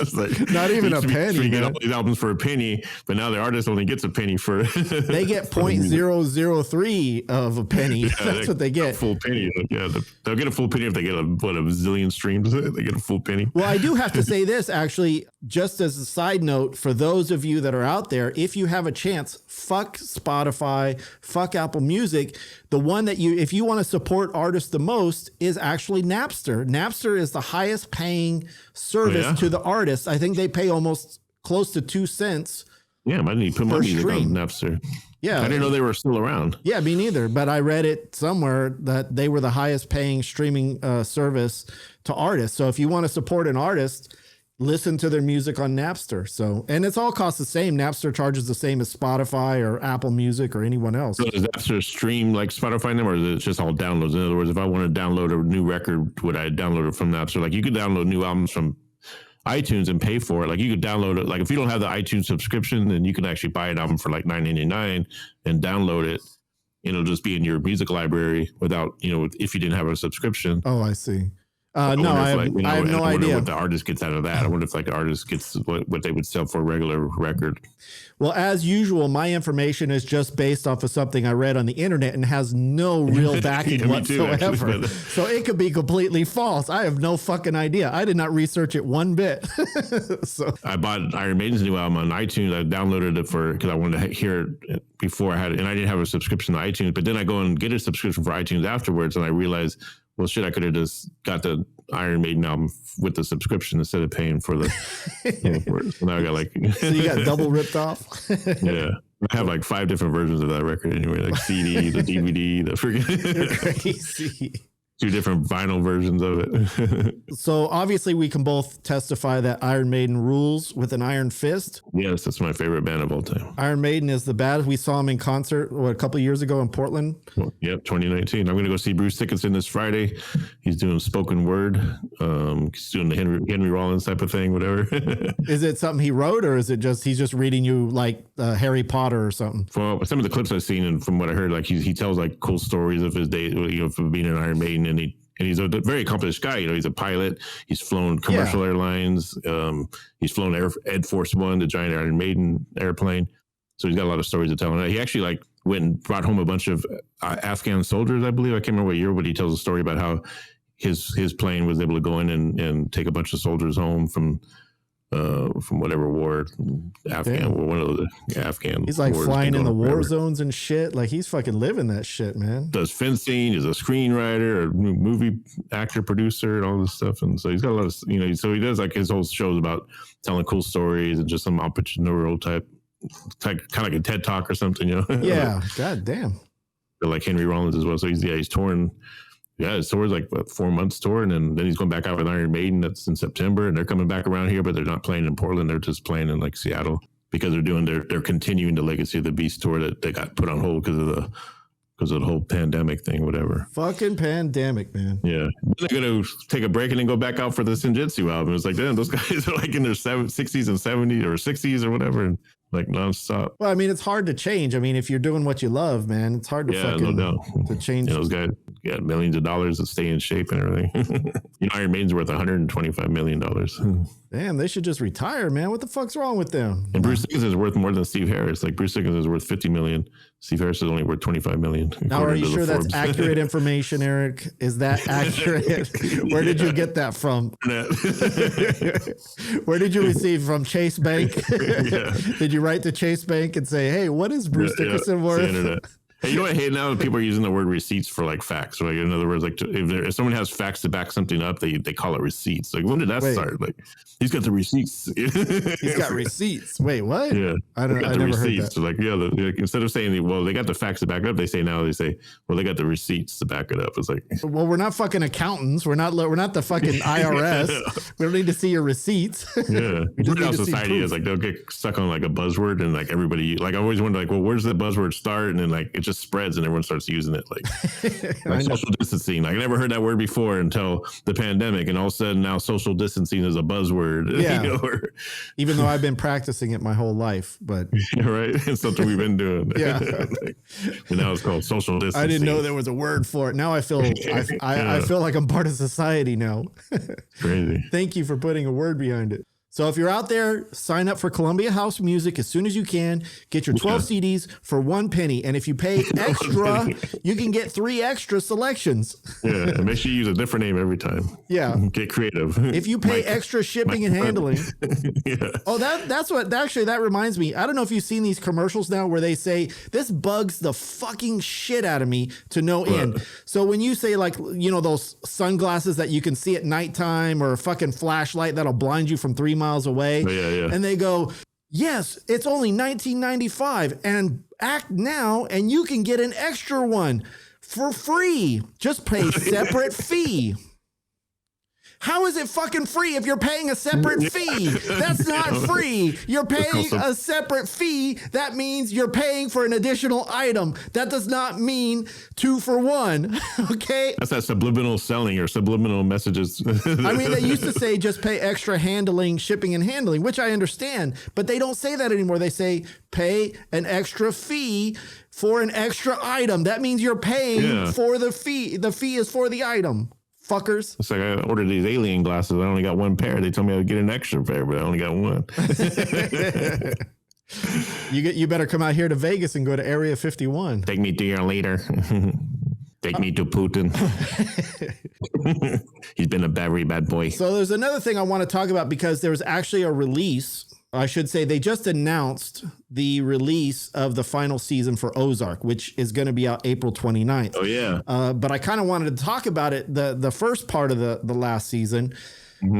It's like, not even a penny. You get all these albums for a penny, but now the artist only gets a penny for. They get 0.003 of a penny. Yeah, that's what they get. A full penny. Yeah, they'll get a full penny if they get a zillion streams. They get a full penny. Well, I do have to say this, actually, just as a side note, for those of you that are out there, if you have a chance, fuck Spotify, fuck Apple Music. The one that if you want to support artists the most is actually Napster. Napster is the highest paying service to the artist. I think they pay almost close to 2 cents. Yeah, I might need to put my music on Napster. Yeah. I didn't know they were still around. Yeah, me neither. But I read it somewhere that they were the highest paying streaming service to artists. So if you want to support an artist, listen to their music on Napster. So, and it's all costs the same. Napster charges the same as Spotify or Apple Music or anyone else. So does Napster stream like Spotify now, or is it just all downloads? In other words, if I want to download a new record, would I download it from Napster? Like you could download new albums from iTunes and pay for it. Like you could download it. Like if you don't have the iTunes subscription, then you can actually buy an album for like $9.99 and download it. It'll just be in your music library without, if you didn't have a subscription. Oh, I see. I have no idea what the artist gets out of that. I wonder if like the artist gets what they would sell for a regular record. Well, as usual, my information is just based off of something I read on the internet and has no real backing whatsoever. So it could be completely false. I have no fucking idea. I did not research it one bit. So I bought Iron Maiden's new album on iTunes. I downloaded it because I wanted to hear it before I had it. And I didn't have a subscription to iTunes, but then I go and get a subscription for iTunes afterwards. And I realized, well, shit, I could have just got the Iron Maiden album with the subscription instead of paying for the. So now I got so you got double ripped off. Yeah, I have like 5 different versions of that record anyway, like CD, the DVD, the freaking. You're crazy. 2 different vinyl versions of it. So obviously we can both testify that Iron Maiden rules with an iron fist. Yes, that's my favorite band of all time. Iron Maiden is the bad. We saw him in concert a couple of years ago in Portland. Well, yep, 2019. I'm going to go see Bruce Dickinson this Friday. He's doing spoken word. He's doing the Henry Rollins type of thing, whatever. Is it something he wrote, or is it just he's just reading you like Harry Potter or something? Well, some of the clips I've seen and from what I heard, like he tells like cool stories of his day, from being an Iron Maiden. And he's a very accomplished guy. He's a pilot. He's flown commercial airlines. He's flown Ed Force One, the giant Iron Maiden airplane. So he's got a lot of stories to tell. And he actually went and brought home a bunch of Afghan soldiers, I believe. I can't remember what year, but he tells a story about how his plane was able to go in and take a bunch of soldiers home from whatever war, Afghan war, one of the Afghan. He's like flying in the war zones and shit. Like he's fucking living that shit, man. Does fencing, is a screenwriter, a movie actor, producer, and all this stuff. And so he's got a lot of, so he does like his whole shows about telling cool stories and just some entrepreneurial type kind of like a TED Talk or something, Yeah, god damn. Like Henry Rollins as well. So he's touring Yeah, his tour's like 4 months tour, and then he's going back out with Iron Maiden. That's in September, and they're coming back around here, but they're not playing in Portland. They're just playing in like Seattle because they're continuing the Legacy of the Beast tour that they got put on hold because of the whole pandemic thing, whatever. Fucking pandemic, man. Yeah, they're gonna take a break and then go back out for the Senjutsu album. It's like, damn, those guys are like in their 60s and 70s or 60s or whatever. And like nonstop. Well, I mean, it's hard to change. I mean, if you're doing what you love, man, it's hard to to change. Those guys got millions of dollars to stay in shape and everything. Iron Maiden's worth $125 million. Damn, they should just retire, man. What the fuck's wrong with them? And Bruce Dickinson is worth more than Steve Harris. Like Bruce Dickinson is worth $50 million. Steve Harris is only worth $25 million. Now, are you sure that's accurate information, Eric? Is that accurate? Where did you get that from? Where did you receive from Chase Bank? Did you write to Chase Bank and say, "Hey, what is Bruce Dickinson worth?" Hey, you know what I hate now? People are using the word receipts for like facts. Like in other words, like if someone has facts to back something up, they call it receipts. Like when did that start? Like he's got the receipts. He's got receipts. Wait, what? Yeah, I never heard that. So like instead of saying, well, they got the facts to back it up, they say, well, they got the receipts to back it up. It's like, well, we're not fucking accountants. We're not the fucking IRS. We don't need to see your receipts. Yeah, weird how society is like they'll get stuck on like a buzzword and like everybody like I always wonder like, well, where's the buzzword start? And then like it just spreads and everyone starts using it like social distancing. Like I never heard that word before until the pandemic, and all of a sudden now social distancing is a buzzword. Yeah, even though I've been practicing it my whole life, but right, it's something we've been doing. Yeah, and now it's called social distancing. I didn't know there was a word for it. Now I feel I feel like I'm part of society now. Crazy. Thank you for putting a word behind it. So if you're out there, sign up for Columbia House Music as soon as you can. Get your 12 CDs for $1. And if you pay extra, you can get 3 extra selections. Yeah, and make sure you use a different name every time. Yeah. Get creative. If you pay extra shipping and handling. Yeah. Oh, that's what, actually, that reminds me. I don't know if you've seen these commercials now where they say, this bugs the fucking shit out of me to no end. So when you say like, those sunglasses that you can see at nighttime or a fucking flashlight that'll blind you from 3 miles away, and they go, yes, it's only $19.95 and act now and you can get an extra one for free. Just pay separate fee. How is it fucking free if you're paying a separate fee? That's not free. You're paying a separate fee. That means you're paying for an additional item. That does not mean 2 for 1. Okay? That's that subliminal selling or subliminal messages. I mean, they used to say just pay extra shipping and handling, which I understand, but they don't say that anymore. They say pay an extra fee for an extra item. That means you're paying for the fee. The fee is for the item. Fuckers. It's like I ordered these alien glasses. I only got 1 pair. They told me I would get an extra pair, but I only got 1. You better come out here to Vegas and go to Area 51. Take me to your leader. Take me to Putin. He's been a very bad boy. So there's another thing I want to talk about because there was actually a release. I should say they just announced the release of the final season for Ozark, which is going to be out April 29th. Oh, yeah. But I kind of wanted to talk about it, the first part of the last season,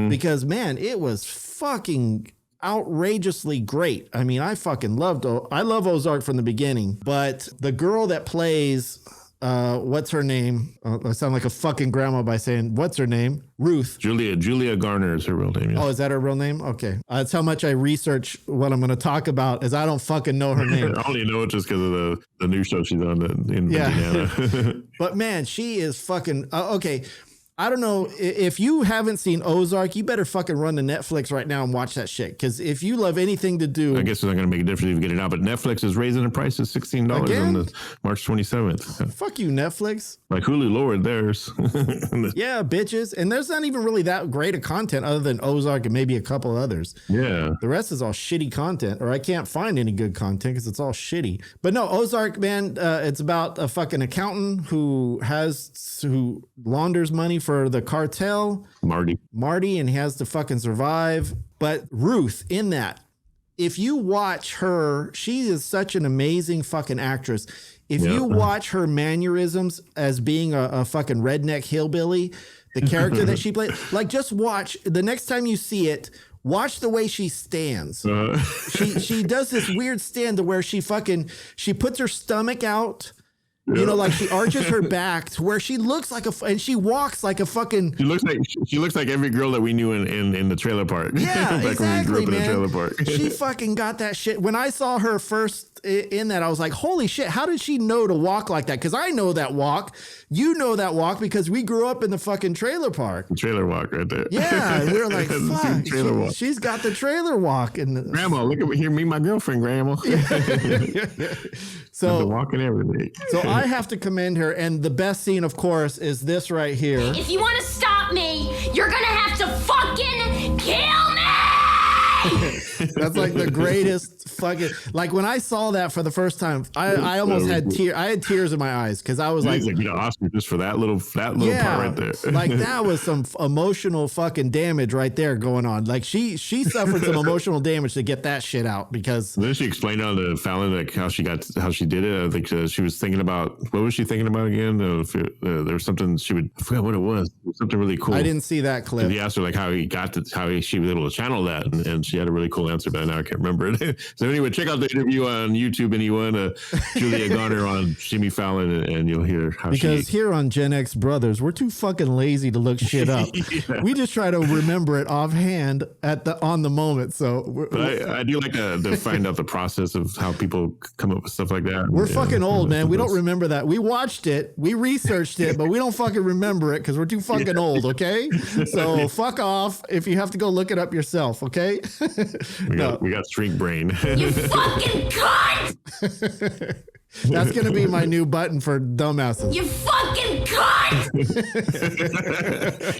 because, man, it was fucking outrageously great. I mean, I love Ozark from the beginning, but the girl that plays... what's her name? I sound like a fucking grandma by saying, what's her name? Ruth. Julia Garner is her real name. Yeah. Oh, is that her real name? Okay. That's how much I research what I'm going to talk about is I don't fucking know her name. I only know it just because of the new show she's on in Indiana. But man, she is fucking, okay. I don't know if you haven't seen Ozark, you better fucking run to Netflix right now and watch that shit. Because if you love anything to do, I guess it's not going to make a difference if you get it out. But Netflix is raising the price to $16 on the March 27th. Fuck you, Netflix. Like Hulu lowered theirs. Yeah, bitches. And there's not even really that great of content other than Ozark and maybe a couple others. Yeah. The rest is all shitty content, or I can't find any good content because it's all shitty. But no, Ozark, man, it's about a fucking accountant who launders money for the cartel. Marty, and he has to fucking survive. But Ruth in that, if you watch her, she is such an amazing fucking actress. If you watch her mannerisms as being a fucking redneck hillbilly, the character that she played, like just watch the next time you see it, watch the way she stands. She does this weird stand to where she puts her stomach out You know, like she arches her back to where she looks like and she walks like a fucking. She looks like every girl that we knew in the trailer park. Yeah, back when we grew exactly, up in the man. trailer park. She fucking got that shit. When I saw her first in that, I was like, holy shit, how did she know to walk like that? Because I know that walk. You know that walk because we grew up in the fucking trailer park. The trailer walk right there. Yeah, and we were like, fuck, she's got the trailer walk. And Grandma, look at me here, meet my girlfriend, Grandma. So walking every day. So I have to commend her, and the best scene, of course, is this right here. If you want to stop me, you're gonna have to fucking kill me! That's like the greatest fucking, like when I saw that for the first time, I almost had tears. I had tears in my eyes because I was like, you know, Oscar just for that little part right there. Like that was some emotional fucking damage right there going on. Like she suffered some emotional damage to get that shit out because. And then she explained on the Fallon like how she did it. I think she was thinking about, what was she thinking about again? There was something I forgot what it was. Something really cool. I didn't see that clip. He asked her like how she was able to channel that, and she had a really cool answer, but now I can't remember it. So anyway, check out the interview on YouTube, anyone. Julia Garner on Jimmy Fallon, and you'll hear how because here on Gen X Brothers, we're too fucking lazy to look shit up. Yeah. We just try to remember it offhand on the moment. So I do like to find out the process of how people come up with stuff like that. We're fucking old, man. We don't remember that. We watched it, we researched it, but we don't fucking remember it because we're too fucking old. Okay, so fuck off if you have to go look it up yourself. Okay. We got streak brain. You fucking cunt! That's gonna be my new button for dumbasses. You fucking cunt!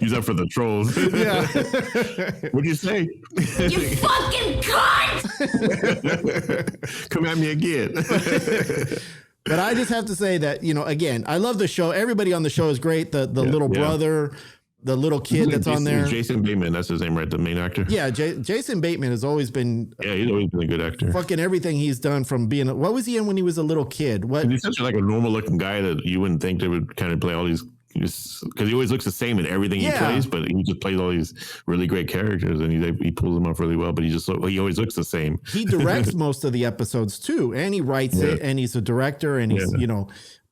Use that for the trolls. Yeah. What'd you say? You fucking cunt! Come at me again. But I just have to say that, you know, again, I love the show. Everybody on the show is great. The little brother, the little kid that's on there. Jason Bateman, that's his name, right? The main actor. Yeah, Jason Bateman has always been. Yeah, he's always been a good actor. Fucking everything he's done from being. What was he in when he was a little kid? What? He's such like a normal looking guy that you wouldn't think they would kind of play all these. Because he always looks the same in everything he plays, but he just plays all these really great characters, and he pulls them off really well. But he always looks the same. He directs most of the episodes too, and he writes it, and he's a director, and he's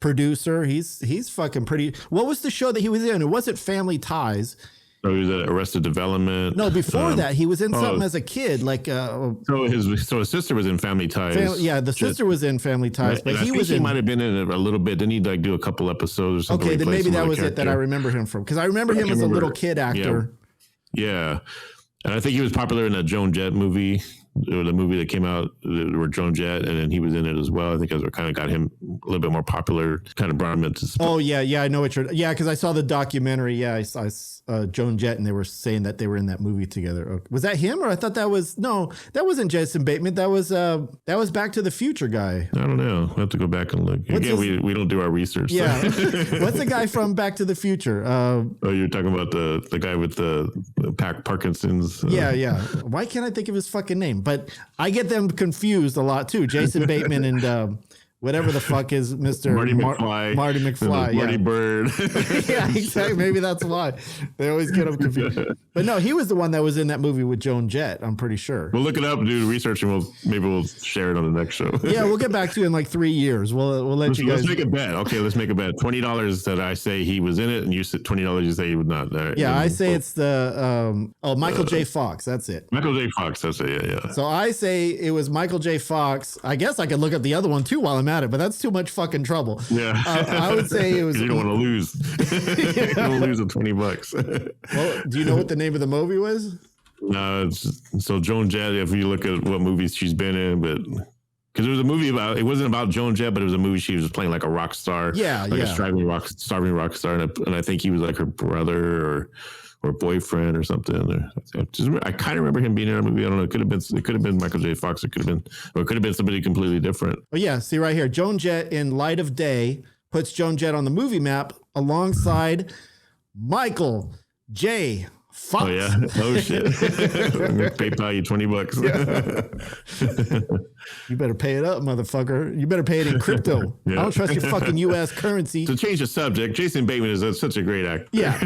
producer. He's fucking pretty. What was the show that he was in? It wasn't Family Ties. So he was at Arrested Development. No, before that, he was in something as a kid. Like, so his sister was in Family Ties. The sister was in Family Ties, but he might have been in it a little bit. Didn't he like do a couple episodes or something? Okay, then maybe that was it that I remember him from, because I remember him as a little kid actor. Yeah, and I think he was popular in that Joan Jett movie. The movie that came out where Joan Jett, and then he was in it as well. I think that's what kind of got him a little bit more popular, kind of brought him into. Oh yeah, I know what you're. Yeah, because I saw the documentary. Yeah, I saw Joan Jett, and they were saying that they were in that movie together. Was that him, or I thought that was that wasn't Jason Bateman. That was Back to the Future guy. I don't know. I have to go back and look. Again, we don't do our research. Yeah, so. What's the guy from Back to the Future? You're talking about the guy with the Parkinson's. Yeah. Why can't I think of his fucking name? But I get them confused a lot too. Jason Bateman and whatever the fuck is Mr. Marty McFly. Marty McFly. Marty Bird. Yeah, exactly. Maybe that's why. They always get them confused. But no, he was the one that was in that movie with Joan Jett, I'm pretty sure. We'll look it up, do research, and maybe we'll share it on the next show. Yeah, we'll get back to you in like 3 years. We'll let you guys. Let's make a bet. Okay, let's make a bet. $20 that I say he was in it, and you said $20 you say he was not. Yeah, I say it's the Michael J. Fox. That's it. Michael J. Fox. That's it. Yeah. So I say it was Michael J. Fox. I guess I could look up the other one too while I'm at it, but that's too much fucking trouble. Yeah. I would say it was. You don't want to lose. You don't want to lose the $20. Well, do you know what the name of the movie was? No, so Joan Jett, if you look at what movies she's been in, but because there was a movie it wasn't about Joan Jett, but it was a movie she was playing like a rock star. A starving rock star. And I think he was like her brother or boyfriend or something. I kind of remember him being in a movie. I don't know. It could have been Michael J. Fox. It could have been somebody completely different. Oh yeah. See right here. Joan Jett in Light of Day puts Joan Jett on the movie map alongside Michael J. Fox. Oh yeah. Oh shit. PayPal you $20. You better pay it up, motherfucker. You better pay it in crypto. I don't trust your fucking U.S. currency. To change the subject, Jason Bateman is such a great actor. Yeah.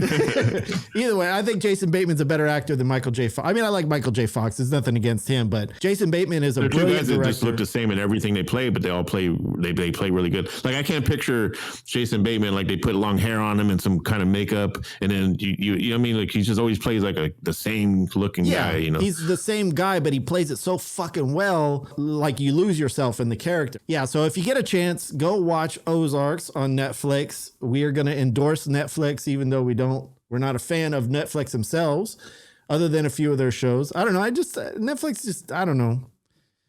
Either way, I think Jason Bateman's a better actor than Michael J. Fox. I mean, I like Michael J. Fox. There's nothing against him, but Jason Bateman is a brilliant two guys that director. just look the same in everything they play, but they all play. They play really good. Like I can't picture Jason Bateman like they put long hair on him and some kind of makeup, and then you know what I mean? Like he just always plays like the same looking guy. You know, he's the same guy, but he plays it so fucking well, like you lose yourself in the character. Yeah, so if you get a chance, go watch Ozarks on Netflix. We are going to endorse Netflix, even though we're not a fan of Netflix themselves, other than a few of their shows. I don't know. Netflix I don't know.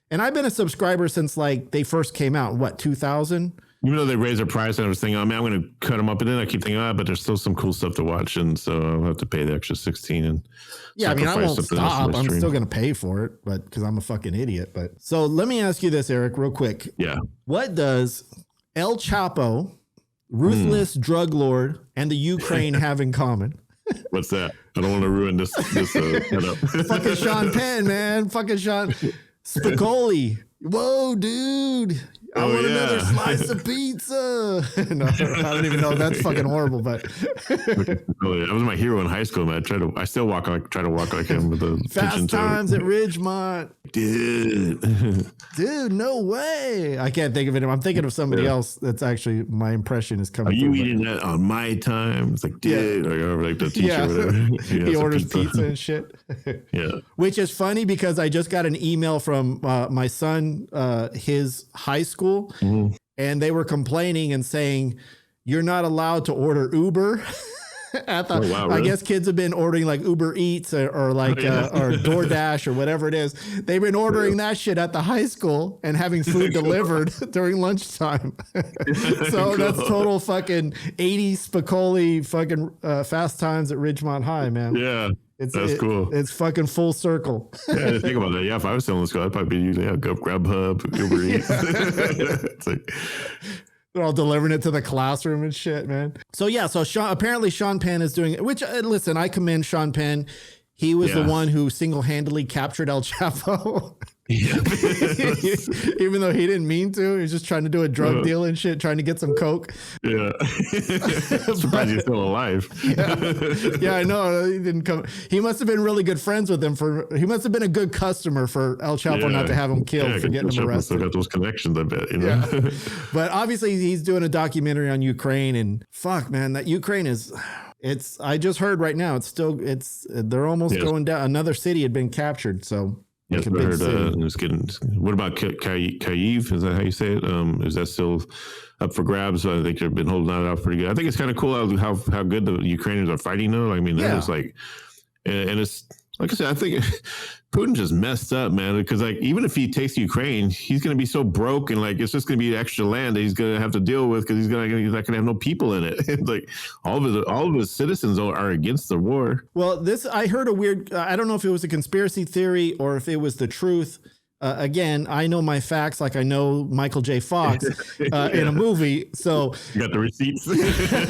And I've been a subscriber since like they first came out, 2000? Even though they raised their price, and I was thinking, oh man, I'm going to cut them up, and then I keep thinking, but there's still some cool stuff to watch, and so I'll have to pay the extra $16. And yeah, I mean, I won't stop. I'm still going to pay for it, but because I'm a fucking idiot. But so let me ask you this, Eric, real quick. Yeah. What does El Chapo, ruthless drug lord, and the Ukraine have in common? What's that? I don't want to ruin this setup. Fucking Sean Penn, man. Fucking Sean Spicoli. Whoa, dude. I want another slice of pizza. No, I don't even know. That's fucking horrible, but that was my hero in high school, man. I still try to walk like him with the Fast Times at Ridgemont. Dude, no way. I can't think of it. I'm thinking of somebody else that's actually my impression is coming. Are you eating that on my time? It's like, dude, like the teacher or whatever. He orders pizza and shit. Yeah. Which is funny because I just got an email from my son, his high school. And they were complaining and saying, you're not allowed to order Uber. Really? I guess kids have been ordering like Uber Eats or like or DoorDash or whatever it is. They've been ordering that shit at the high school and having food delivered during lunchtime. So that's total fucking 80s Spicoli fucking Fast Times at Ridgemont High, man. Yeah. That's cool. It's fucking full circle. Yeah, think about that. Yeah, if I was still in school, I'd probably be using Grubhub, Uber Eats. It's like they're all delivering it to the classroom and shit, man. So yeah, so apparently Sean Penn is doing it. Which listen, I commend Sean Penn. He was the one who single-handedly captured El Chapo. Yeah. Even though he didn't mean to, he was just trying to do a drug deal and shit, trying to get some coke. Yeah. I'm surprised he's still alive. Yeah, I know. He didn't come. He must have been really good friends with him. He must have been a good customer for El Chapo not to have him killed for getting him arrested. Still got those connections, I bet. You know? Yeah. But obviously he's doing a documentary on Ukraine, and fuck, man, that Ukraine is. I just heard right now. They're almost going down. Another city had been captured. So yes, I heard. What about Kyiv? Is that how you say it? Is that still up for grabs? I think they've been holding that out pretty good. I think it's kind of cool how good the Ukrainians are fighting though. I mean, they're just like, and it's like I said, I think Putin just messed up, man, because like even if he takes Ukraine, he's going to be so broke and like it's just going to be extra land that he's going to have to deal with because he's not going to have no people in it. Like all of his citizens are against the war. Well, I heard a weird. I don't know if it was a conspiracy theory or if it was the truth. Again, I know my facts like I know Michael J. Fox in a movie. So you got the receipts.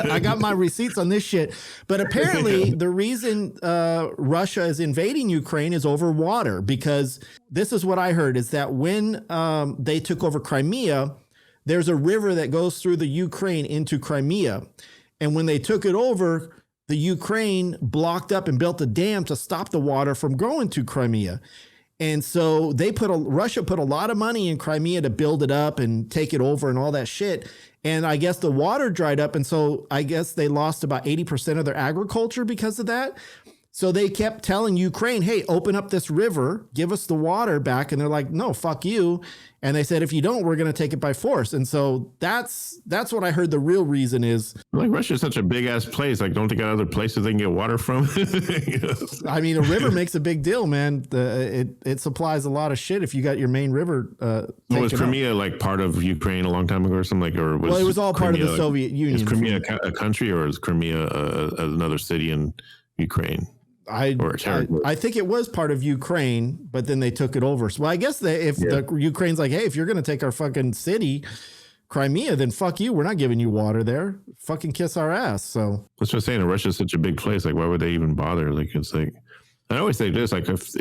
I got my receipts on this shit. But apparently the reason Russia is invading Ukraine is over water, because this is what I heard is that when they took over Crimea, there's a river that goes through the Ukraine into Crimea. And when they took it over, the Ukraine blocked up and built a dam to stop the water from going to Crimea. And so Russia put a lot of money in Crimea to build it up and take it over and all that shit. And I guess the water dried up. And so I guess they lost about 80% of their agriculture because of that. So they kept telling Ukraine, hey, open up this river, give us the water back. And they're like, no, fuck you. And they said, if you don't, we're going to take it by force. And so that's what I heard the real reason is. Like Russia is such a big ass place. Like, don't they got other places they can get water from? I mean, a river makes a big deal, man. It supplies a lot of shit if you got your main river. Was Crimea like part of Ukraine a long time ago or something? It was all part of the Soviet Union. Is Crimea a country or is Crimea another city in Ukraine? I think it was part of Ukraine, but then they took it over. So I guess the Ukraine's like, hey, if you're going to take our fucking city, Crimea, then fuck you. We're not giving you water there. Fucking kiss our ass. So that's what I'm saying. Russia's such a big place. Like, why would they even bother? Like, it's like, I always say this, like if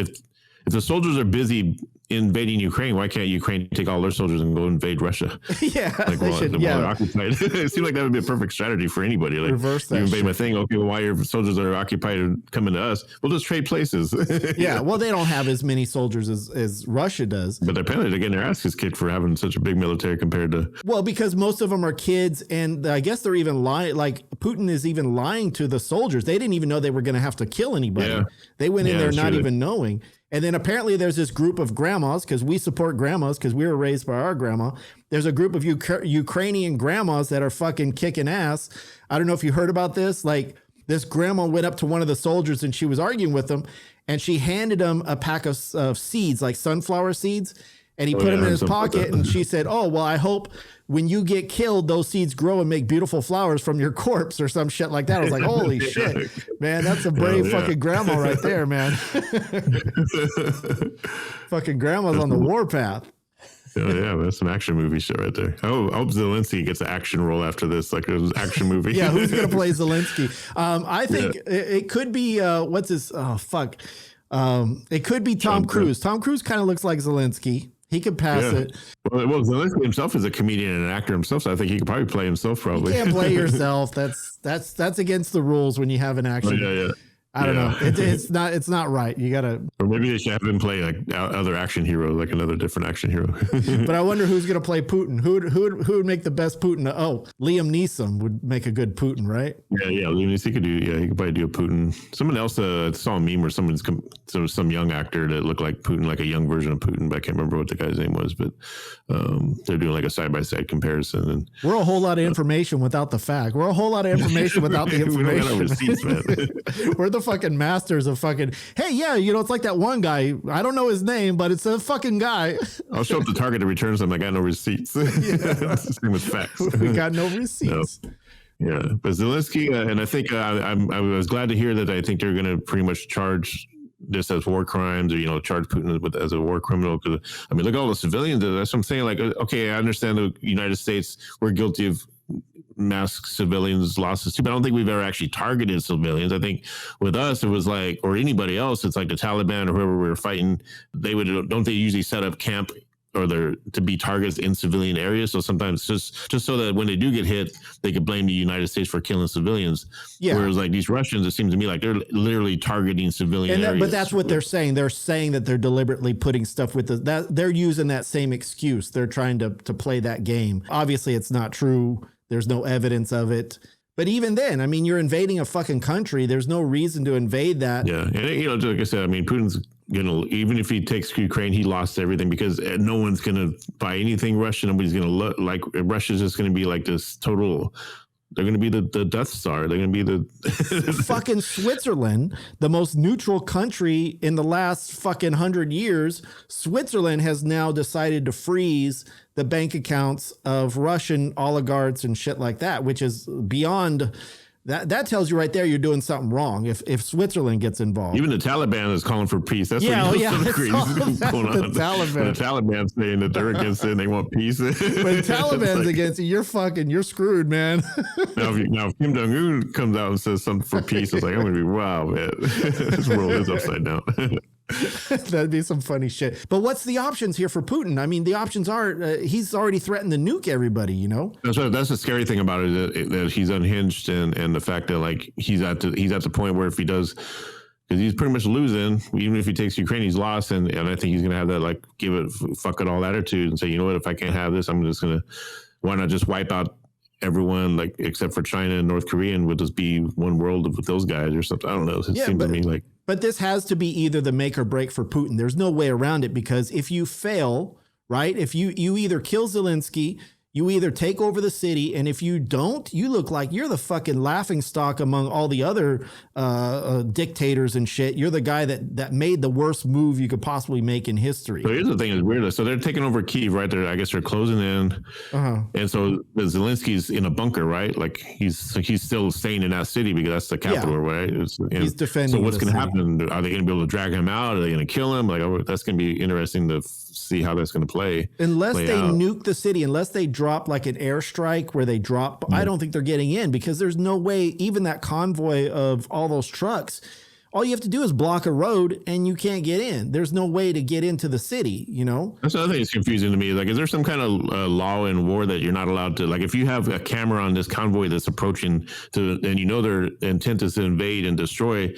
the soldiers are busy invading Ukraine, why can't Ukraine take all their soldiers and go invade Russia? Yeah, like while they're occupied. It seems like that would be a perfect strategy for anybody. Like, reverse that. You invade my thing. Okay, well, why your soldiers are occupied and coming to us? We'll just trade places. Yeah, well, they don't have as many soldiers as Russia does. But apparently they're getting their asses kicked for having such a big military compared to. Well, because most of them are kids, and I guess they're even lying. Like Putin is even lying to the soldiers. They didn't even know they were going to have to kill anybody. Yeah. They went in there not even knowing. And then apparently there's this group of grandmas, because we support grandmas because we were raised by our grandma. There's a group of Ukrainian grandmas that are fucking kicking ass. I don't know if you heard about this. Like this grandma went up to one of the soldiers and she was arguing with them, and she handed him a pack of seeds, like sunflower seeds. And he put them in his pocket, and she said, "Oh, well, I hope when you get killed, those seeds grow and make beautiful flowers from your corpse," or some shit like that. I was like, "Holy shit, man, that's a brave fucking grandma right there, man." Fucking grandma's on the warpath. Oh, yeah, that's some action movie shit right there. I hope Zelensky gets an action role after this, like an action movie. Yeah, who's gonna play Zelensky? I think it could be what's his? Oh fuck. It could be Tom Cruise. Tom Cruise kind of looks like Zelensky. He could pass it. Well, Zelensky himself is a comedian and an actor himself, so I think he could probably play himself. Probably. You can't play yourself. That's against the rules when you have an action. Yeah. I don't know. It's not right. You gotta. Or maybe they should have him play like other action hero, like another different action hero. But I wonder who's gonna play Putin. Who would make the best Putin? Oh, Liam Neeson would make a good Putin, right? Yeah. Liam Neeson could do. Yeah, he could probably do a Putin. Someone else saw a meme where some young actor that looked like Putin, like a young version of Putin, but I can't remember what the guy's name was. But they're doing like a side by side comparison. And we're a whole lot of information without the fact. We're a whole lot of information without the information. We don't got no receipts, man. We're the fucking masters of fucking. Hey, yeah, it's like that one guy. I don't know his name, but it's a fucking guy. I'll show up to Target to return something. I got no receipts. Same with facts. We got no receipts. No. Yeah, but Zelensky, and I think I was glad to hear that. I think they're going to pretty much charge this as war crimes, or charge Putin as a war criminal. Because I mean, look at all the civilians. That's what I'm saying. Like, okay, I understand the United States, we're guilty of mass civilians losses too, but I don't think we've ever actually targeted civilians. I think with us, it was like, or anybody else, it's like the Taliban or whoever we were fighting. They usually set up camp or to be targets in civilian areas. So sometimes just so that when they do get hit, they could blame the United States for killing civilians. Yeah. Whereas like these Russians, it seems to me like they're literally targeting civilian areas. But that's what they're saying. They're saying that they're deliberately putting stuff with that. They're using that same excuse. They're trying to play that game. Obviously, it's not true. There's no evidence of it. But even then, I mean, you're invading a fucking country. There's no reason to invade that. Yeah. And, like I said, I mean, Putin's even if he takes Ukraine, he lost everything because no one's going to buy anything Russian. Nobody's going to look like Russia's just going to be like this total. They're going to be the Death Star. They're going to be the fucking Switzerland, the most neutral country in the last fucking 100 years. Switzerland has now decided to freeze the bank accounts of Russian oligarchs and shit like that, which is beyond. That tells you right there you're doing something wrong if Switzerland gets involved. Even the Taliban is calling for peace. That's so crazy going on. The Taliban saying that they're against it and they want peace. When the Taliban's against it, you're screwed, man. Now if Kim Jong-un comes out and says something for peace, it's like, I'm going to be, wow, man. This world is upside down. That'd be some funny shit. But what's the options here for Putin? I mean, the options are he's already threatened to nuke everybody, That's the scary thing about it, that he's unhinged and the fact that like he's at the point where if he does, because he's pretty much losing, even if he takes Ukraine, he's lost, and I think he's gonna have that like give it fuck it all attitude and say, you know what, if I can't have this, I'm just gonna, why not just wipe out everyone, like except for China and North Korea, and would just be one world with those guys or something. I don't know. It seems to me like. But this has to be either the make or break for Putin. There's no way around it, because if you fail, right, if you either kill Zelensky, you either take over the city, and if you don't, you look like you're the fucking laughing stock among all the other dictators and shit. You're the guy that made the worst move you could possibly make in history. So here's the thing: is weird. So they're taking over Kyiv, right? I guess they're closing in, and so Zelensky's in a bunker, right? Like he's still staying in that city because that's the capital, right? He's defending. So what's going to happen? Are they going to be able to drag him out? Are they going to kill him? Like that's going to be interesting to see how that's going to play. Unless they nuke the city, unless they drop like an airstrike where they drop, I don't think they're getting in, because there's no way even that convoy of all those trucks all you have to do is block a road and you can't get in. There's no way to get into the city, you know? That's another thing that's confusing to me. Like, is there some kind of law in war that you're not allowed to, like, if you have a camera on this convoy that's approaching and you know their intent is to invade and destroy,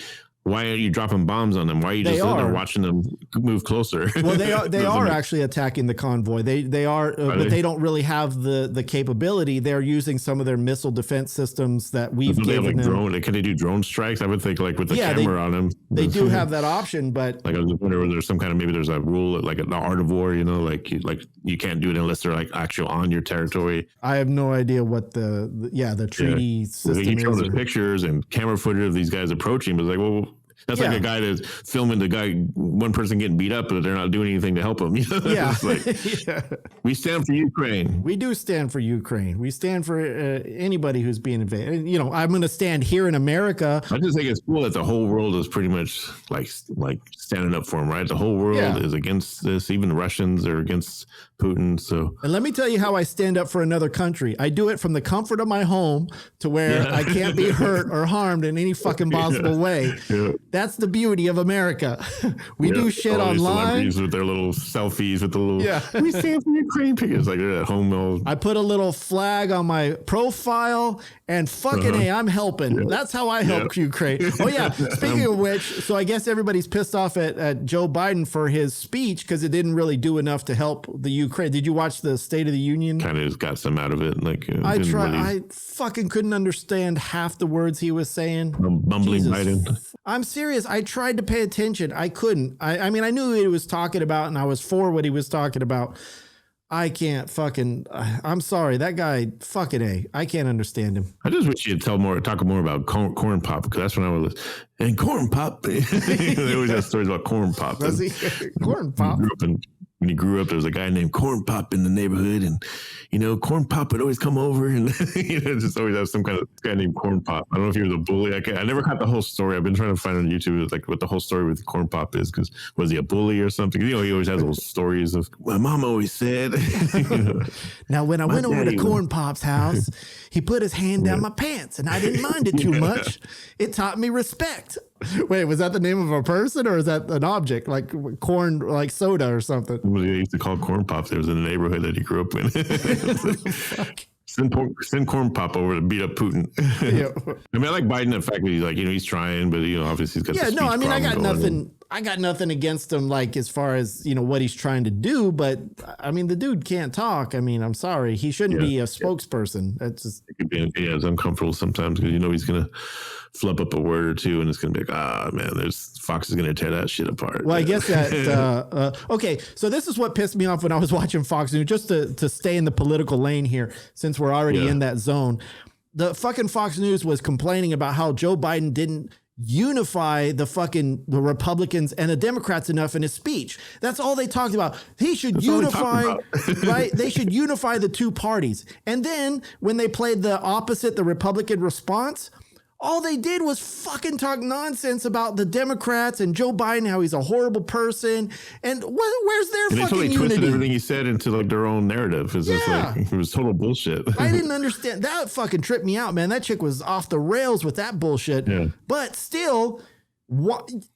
why are you dropping bombs on them? Why are you just sitting there watching them move closer? Well, they are actually attacking the convoy. They are, but they don't really have the capability. They're using some of their missile defense systems that we've given them. Drone? Can they do drone strikes? I would think like with the camera on them. They do have that option, but like I was wondering whether there's some kind of, maybe there's a rule like the art of war, you know, like you can't do it unless they're like actually on your territory. I have no idea what the treaty system is. They keep showing the pictures and camera footage of these guys approaching, but it's like, well, that's like a guy that's filming one person getting beat up, but they're not doing anything to help him. You know? Yeah. We stand for Ukraine. We do stand for Ukraine. We stand for anybody who's being invaded. You know, I'm going to stand here in America. I just think it's cool that the whole world is pretty much like standing up for him, right? The whole world is against this. Even the Russians are against Putin. So, and let me tell you how I stand up for another country. I do it from the comfort of my home to where I can't be hurt or harmed in any fucking possible way. Yeah. That's the beauty of America. We do shit all online with their little selfies with the little we stand for Ukraine pictures, like they're at home. I put a little flag on my profile and fucking hey, I'm helping. Yeah. That's how I help Ukraine. Oh yeah. Speaking of which, so I guess everybody's pissed off at Joe Biden for his speech because it didn't really do enough to help the Ukraine. Did you watch the State of the Union? Kind of got some out of it. Like I fucking couldn't understand half the words he was saying. Bumbling Biden. I'm serious. I tried to pay attention. I couldn't. I mean, I knew what he was talking about and I was for what he was talking about. I can't fucking, I'm sorry. That guy, fucking A. I can't understand him. I just wish you'd talk more about corn pop, because that's when I was, and corn pop. They always have stories about corn pop. Corn pop. When he grew up, there was a guy named Corn Pop in the neighborhood, and Corn Pop would always come over, and just always have some kind of guy named Corn Pop. I don't know if he was a bully. I never caught the whole story. I've been trying to find on YouTube like what the whole story with Corn Pop is, because was he a bully or something? He always has those stories of my mom always said. Now, when I went over to Corn Pop's house, he put his hand down my pants, and I didn't mind it too much. It taught me respect. Wait, was that the name of a person or is that an object like corn, like soda or something? They used to call Corn Pops. It was in the neighborhood that he grew up in. Send Corn Pop over to beat up Putin. I mean, I like Biden, the fact that he's like, he's trying, but obviously he's got I got nothing. I got nothing against him, like as far as what he's trying to do, but I mean the dude can't talk. I mean, I'm sorry, he shouldn't be a spokesperson. That's just it's uncomfortable sometimes because he's gonna flub up a word or two, and it's gonna be like, man, Fox is gonna tear that shit apart. Well, I guess that okay. So this is what pissed me off when I was watching Fox News. Just to stay in the political lane here, since we're already in that zone, the fucking Fox News was complaining about how Joe Biden didn't unify the Republicans and the Democrats enough in his speech. That's all they talked about. He should unify, right? They should unify the two parties. And then when they played the opposite, the Republican response, all they did was fucking talk nonsense about the Democrats and Joe Biden, how he's a horrible person. And where's their fucking totally unity? Twisted everything he said into like their own narrative. It's just like, it was total bullshit. I didn't understand. That fucking tripped me out, man. That chick was off the rails with that bullshit. Yeah. But still,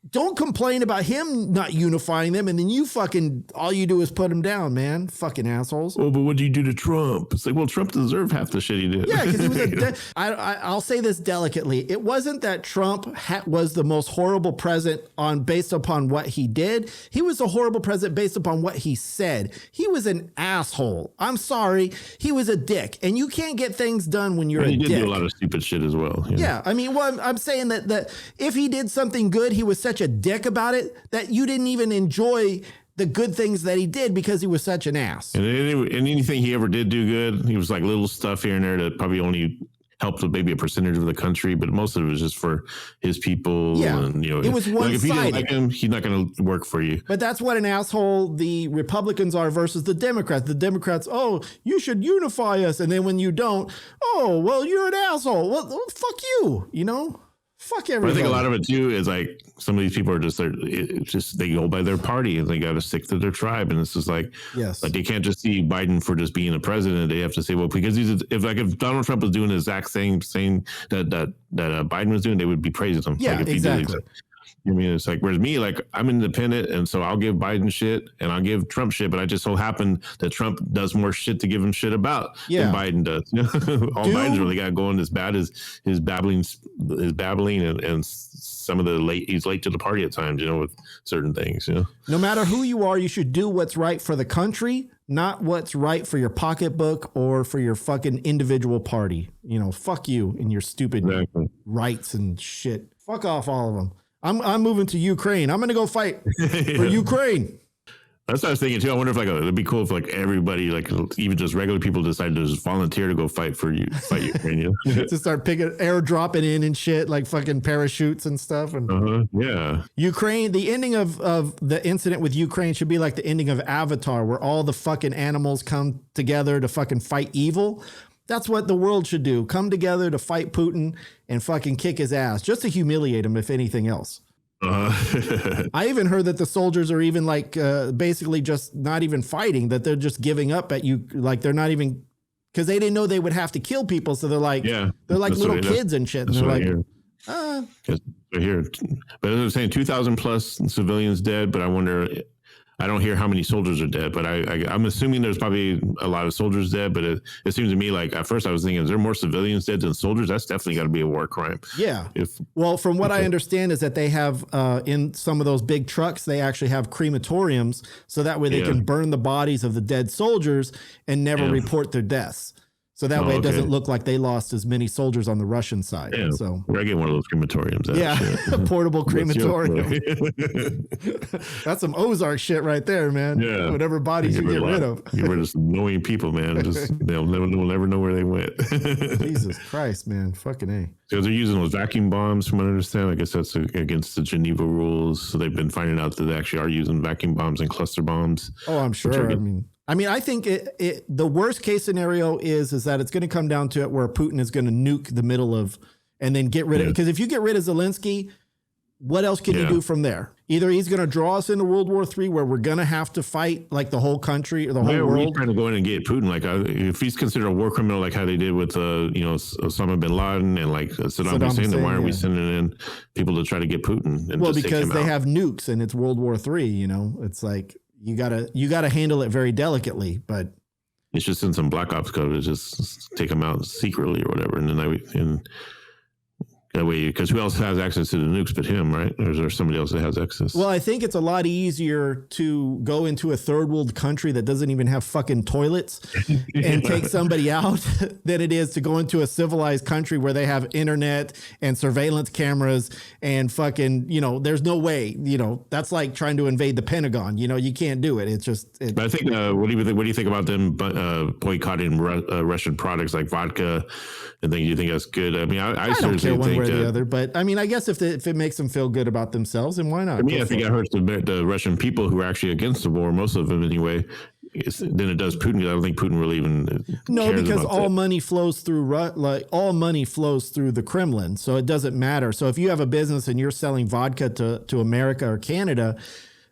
don't complain about him not unifying them, and then all you do is put him down, man. Fucking assholes. Oh, but what did you do to Trump? It's like, well, Trump deserved half the shit he did. Yeah, because he was I'll say this delicately. It wasn't that Trump was the most horrible president based upon what he did. He was a horrible president based upon what he said. He was an asshole. I'm sorry. He was a dick, and you can't get things done when you're a dick. He did do a lot of stupid shit as well. Yeah, I mean, well, I'm saying that if he did something good, he was such a dick about it that you didn't even enjoy the good things that he did because he was such an ass. And anything he ever did do good, he was like little stuff here and there that probably only helped with maybe a percentage of the country, but most of it was just for his people. Yeah, and, it was one-sided. Like if you didn't like him, he's not going to work for you. But that's what an asshole the Republicans are versus the Democrats. The Democrats, oh, you should unify us. And then when you don't, oh, well, you're an asshole. Well, fuck you, Fuck everybody. But I think a lot of it too is like some of these people are just they go by their party and they got to stick to their tribe, and it's just like like they can't just see Biden for just being a president. They have to say, well, because if Donald Trump was doing the exact same thing that Biden was doing, they would be praising him. Yeah, like if exactly. I mean, it's like, whereas me, like, I'm independent, and so I'll give Biden shit and I'll give Trump shit, but I just so happen that Trump does more shit to give him shit about than Biden does. All Biden's really got going as bad as his babbling and some of he's late to the party at times, with certain things, No matter who you are, you should do what's right for the country, not what's right for your pocketbook or for your fucking individual party. Fuck you and your stupid rights and shit. Fuck off, all of them. I'm moving to Ukraine. I'm going to go fight for Ukraine. That's what I was thinking too. I wonder if it'd be cool if everybody, even just regular people, decide to just volunteer to go fight Ukraine. To start airdropping in and shit, like fucking parachutes and stuff. And Ukraine, the ending of the incident with Ukraine should be like the ending of Avatar, where all the fucking animals come together to fucking fight evil. That's what the world should do. Come together to fight Putin and fucking kick his ass, just to humiliate him, if anything else. I even heard that the soldiers are even basically just not even fighting, that they're just giving up at you. Like they're not even, because they didn't know they would have to kill people. So they're like, they're like little kids and shit. And they're like, here. But as I was saying, 2,000 plus civilians dead. But I wonder, I don't hear how many soldiers are dead, but I'm assuming there's probably a lot of soldiers dead. But it seems to me like at first I was thinking, is there more civilians dead than soldiers? That's definitely got to be a war crime. Yeah. Well, from what I understand is that they have in some of those big trucks, they actually have crematoriums, so that way they can burn the bodies of the dead soldiers and never report their deaths. So that way it doesn't look like they lost as many soldiers on the Russian side. Yeah, so we're getting one of those crematoriums. A portable crematorium. That's some Ozarks shit right there, man. Yeah. Whatever bodies you get rid of. Get rid of some annoying people, man. They'll never know where they went. Jesus Christ, man. Fucking A. So they're using those vacuum bombs, from what I understand. I guess that's against the Geneva rules. So they've been finding out that they actually are using vacuum bombs and cluster bombs. Oh, I'm sure. I mean, I think the worst case scenario is that it's going to come down to it where Putin is going to nuke the middle of and then get rid of it. Because if you get rid of Zelensky, what else can you do from there? Either he's going to draw us into World War III, where we're going to have to fight like the whole country or the whole world. Trying to go in and get Putin, if he's considered a war criminal, like how they did with Osama bin Laden and Saddam Hussein, then why are we sending in people to try to get Putin? And because they have nukes and it's World War III. It's like you gotta handle it very delicately, but it's just in some black ops code to just take them out secretly or whatever, and then that way, because who else has access to the nukes but him, right? Or is there somebody else that has access? Well, I think it's a lot easier to go into a third world country that doesn't even have fucking toilets and take somebody out than it is to go into a civilized country where they have internet and surveillance cameras and fucking, there's no way, that's like trying to invade the Pentagon. You can't do it. It's just. But I think, what do you think about them boycotting Russian products like vodka and things? You think that's good? I mean, I don't care one way or the other, but I mean, I guess if it makes them feel good about themselves, then why not? I mean, I think it hurts the Russian people who are actually against the war, most of them anyway, than it does Putin. I don't think Putin really even cares because about all that. money flows through all money flows through the Kremlin, so it doesn't matter. So if you have a business and you're selling vodka to America or Canada,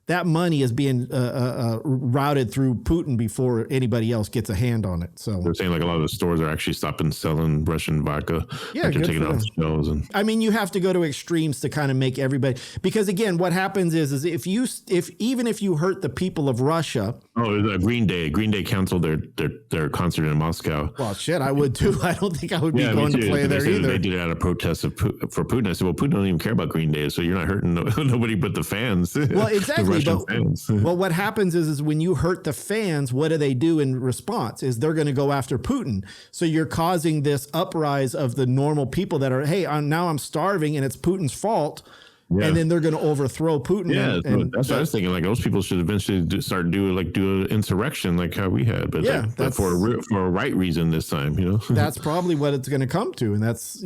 that money is being routed through Putin before anybody else gets a hand on it. So they're saying a lot of the stores are actually stopping selling Russian vodka. Yeah, they're taking it off the shelves. I mean, you have to go to extremes to kind of make everybody, because again, what happens is if even if you hurt the people of Russia. Oh, Green Day canceled their concert in Moscow. Well, shit, I would too. I don't think I would be going to play there either. They did it out of protest for Putin. I said, well, Putin don't even care about Green Day, so you're not hurting nobody but the fans. Well, exactly. Well, what happens is when you hurt the fans, what do they do in response? Is they're going to go after Putin. So you're causing this uprise of the normal people that are, hey, now I'm starving and it's Putin's fault. Yeah. And then they're going to overthrow Putin. Yeah, that's what I was thinking. Those people should eventually do an insurrection like how we had, but for a right reason this time. That's probably what it's going to come to, and that's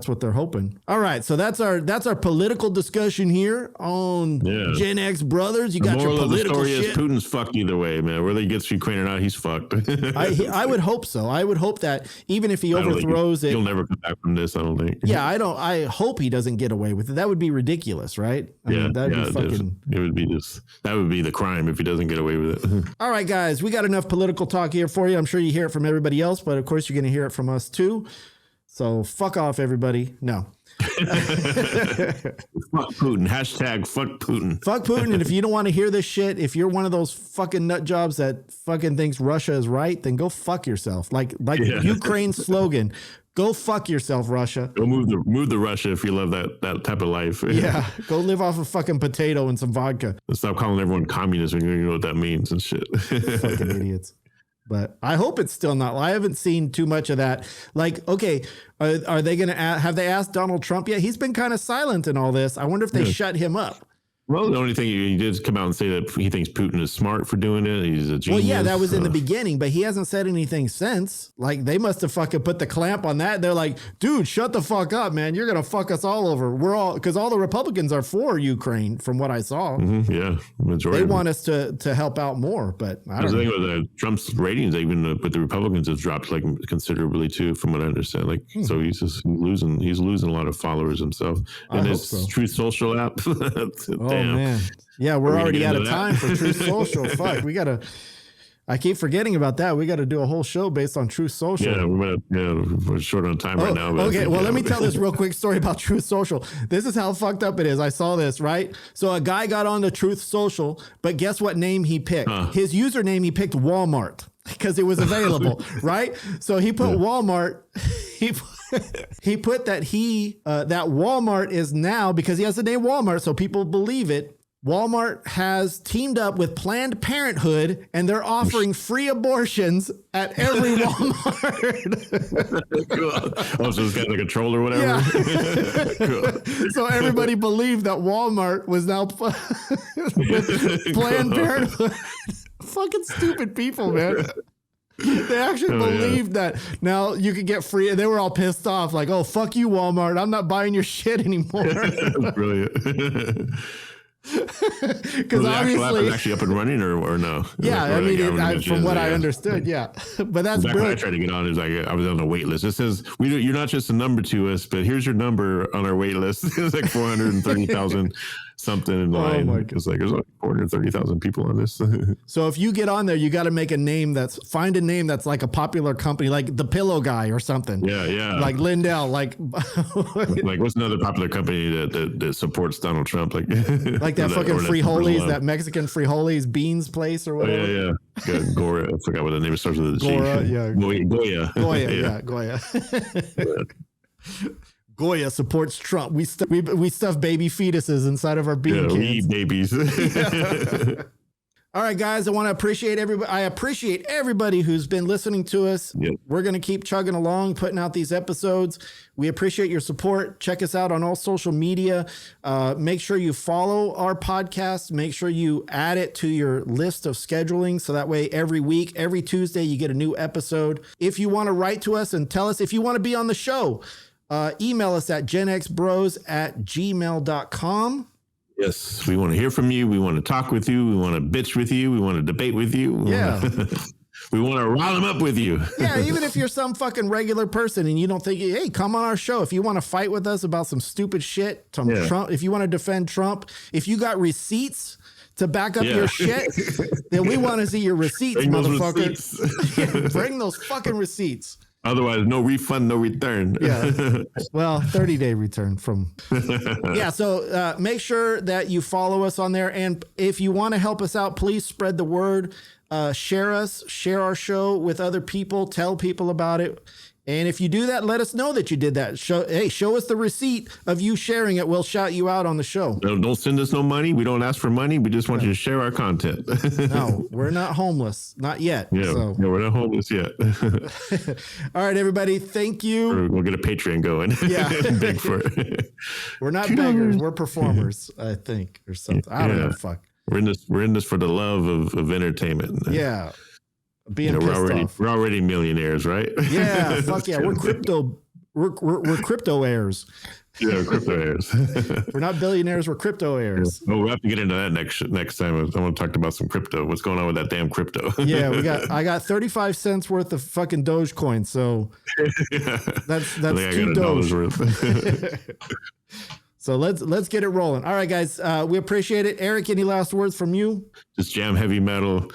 what they're hoping. All right, so that's our political discussion here on Gen X Brothers. You got your political shit. Is Putin's fucked either way, man. Whether he gets Ukraine or not, he's fucked. I would hope so. I would hope that even if he overthrows it, he'll never come back from this. I don't think. Yeah, I hope he doesn't get away with it. That would be ridiculous. Right? That would be the crime if he doesn't get away with it. All right, guys, we got enough political talk here for you. I'm sure you hear it from everybody else, but of course you're going to hear it from us too. So fuck off, everybody. No. Fuck Putin. Hashtag fuck Putin. Fuck Putin. And if you don't want to hear this shit, if you're one of those fucking nut jobs that fucking thinks Russia is right, then go fuck yourself. Like Ukraine's slogan, go fuck yourself, Russia. Go move to Russia if you love that type of life. Yeah. Go live off a fucking potato and some vodka. And stop calling everyone communist when you know what that means and shit. Fucking idiots. But I hope it's still not. I haven't seen too much of that. Like, okay, are they going to have they asked Donald Trump yet? He's been kind of silent in all this. I wonder if they shut him up. Well, the only thing he did come out and say that he thinks Putin is smart for doing it. He's a genius. Well, yeah, that was in the beginning, but he hasn't said anything since. Like, they must have fucking put the clamp on that. They're like, dude, shut the fuck up, man. You're going to fuck us all over. Because all the Republicans are for Ukraine, from what I saw. Mm-hmm, yeah, majority. They want us to help out more, but I don't know. The thing with Trump's ratings, even with the Republicans, have dropped like considerably too, from what I understand. Like, so he's losing a lot of followers himself. And his Truth Social app. Damn. Man. Yeah, we're already out of time for Truth Social. Fuck, I keep forgetting about that. We got to do a whole show based on Truth Social. Yeah, we're short on time right now. But okay, well, let me tell this real quick story about Truth Social. This is how fucked up it is. I saw this, right? So a guy got on to Truth Social, but guess what name he picked? His username, he picked Walmart because it was available, right? So he put Walmart. He put that that Walmart is now, because he has the name Walmart, so people believe it. Walmart has teamed up with Planned Parenthood, and they're offering free abortions at every Walmart. Cool. Oh, so this guy's like a troll or whatever? Yeah. Cool. So everybody believed that Walmart was now with Planned Parenthood. Fucking stupid people, man. They actually believed that now you could get free. They were all pissed off, like, oh, fuck you, Walmart. I'm not buying your shit anymore. That's brilliant. Because obviously, actually up and running or no? Yeah, I mean, from what I understood, yeah. But that's back when I tried to get on, it was like I was on the wait list. It says you're not just a number to us, but here's your number on our wait list. It's like 430,000 something in line. Oh, it's like there's like 430,000 people on this. So if you get on there, you got to make a name find a name that's like a popular company, like the Pillow Guy or something. Yeah. Like Lindell, like what's another popular company that supports Donald Trump? Like that fucking Frijoles, that Mexican Frijoles beans place or whatever. Yeah. Gora, I forgot what the name starts with. Gora, yeah. Goya. Goya. Goya supports Trump. We stuff baby fetuses inside of our bean cans. We eat babies. All right, guys, I want to appreciate everybody. I appreciate everybody who's been listening to us. Yep. We're going to keep chugging along, putting out these episodes. We appreciate your support. Check us out on all social media. Make sure you follow our podcast. Make sure you add it to your list of scheduling. So that way, every week, every Tuesday, you get a new episode. If you want to write to us and tell us if you want to be on the show, email us at genxbros@gmail.com. Yes, we want to hear from you. We want to talk with you. We want to bitch with you. We want to debate with you. We want to rile them up with you. Yeah, even if you're some fucking regular person and you don't think, hey, come on our show. If you want to fight with us about some stupid shit, Trump, if you want to defend Trump, if you got receipts to back up your shit, then we want to see your receipts, motherfucker. Bring those fucking receipts. Otherwise, no refund, no return. Yeah. Well, 30-day return from. Yeah. So make sure that you follow us on there. And if you want to help us out, please spread the word. Share our show with other people. Tell people about it. And if you do that, let us know that you did that. Show us the receipt of you sharing it. We'll shout you out on the show. Don't send us no money. We don't ask for money. We just want you to share our content. No, we're not homeless. Not yet. Yeah, we're not homeless yet. All right, everybody. Thank you. We'll get a Patreon going. Yeah. Beg for it. We're not beggars. We're performers, I think, or something. I don't know. Fuck. We're in this for the love of entertainment. Yeah. We're already millionaires, right? Yeah, fuck yeah. We're crypto heirs. Yeah, crypto heirs. We're not billionaires, we're crypto heirs. Oh, we'll have to get into that next time. I want to talk about some crypto. What's going on with that damn crypto? Yeah, I got 35 cents worth of fucking Dogecoin, so that's 2 Doge. So let's get it rolling. All right, guys, we appreciate it. Eric, any last words from you? Just jam heavy metal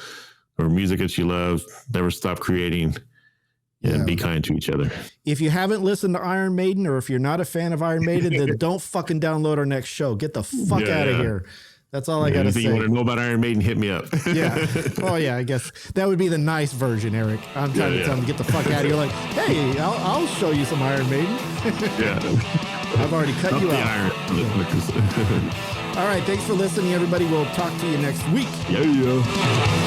or music that you love. Never stop creating. And be kind to each other. If you haven't listened to Iron Maiden, or if you're not a fan of Iron Maiden, then don't fucking download our next show. Get the fuck out of here. That's all I got to say. If you want to know about Iron Maiden, hit me up. Yeah. Oh, yeah, I guess that would be the nice version, Eric. I'm trying to tell him to get the fuck out of here. Like, hey, I'll show you some Iron Maiden. I've already cut you out. All right. Thanks for listening, everybody. We'll talk to you next week. Yeah.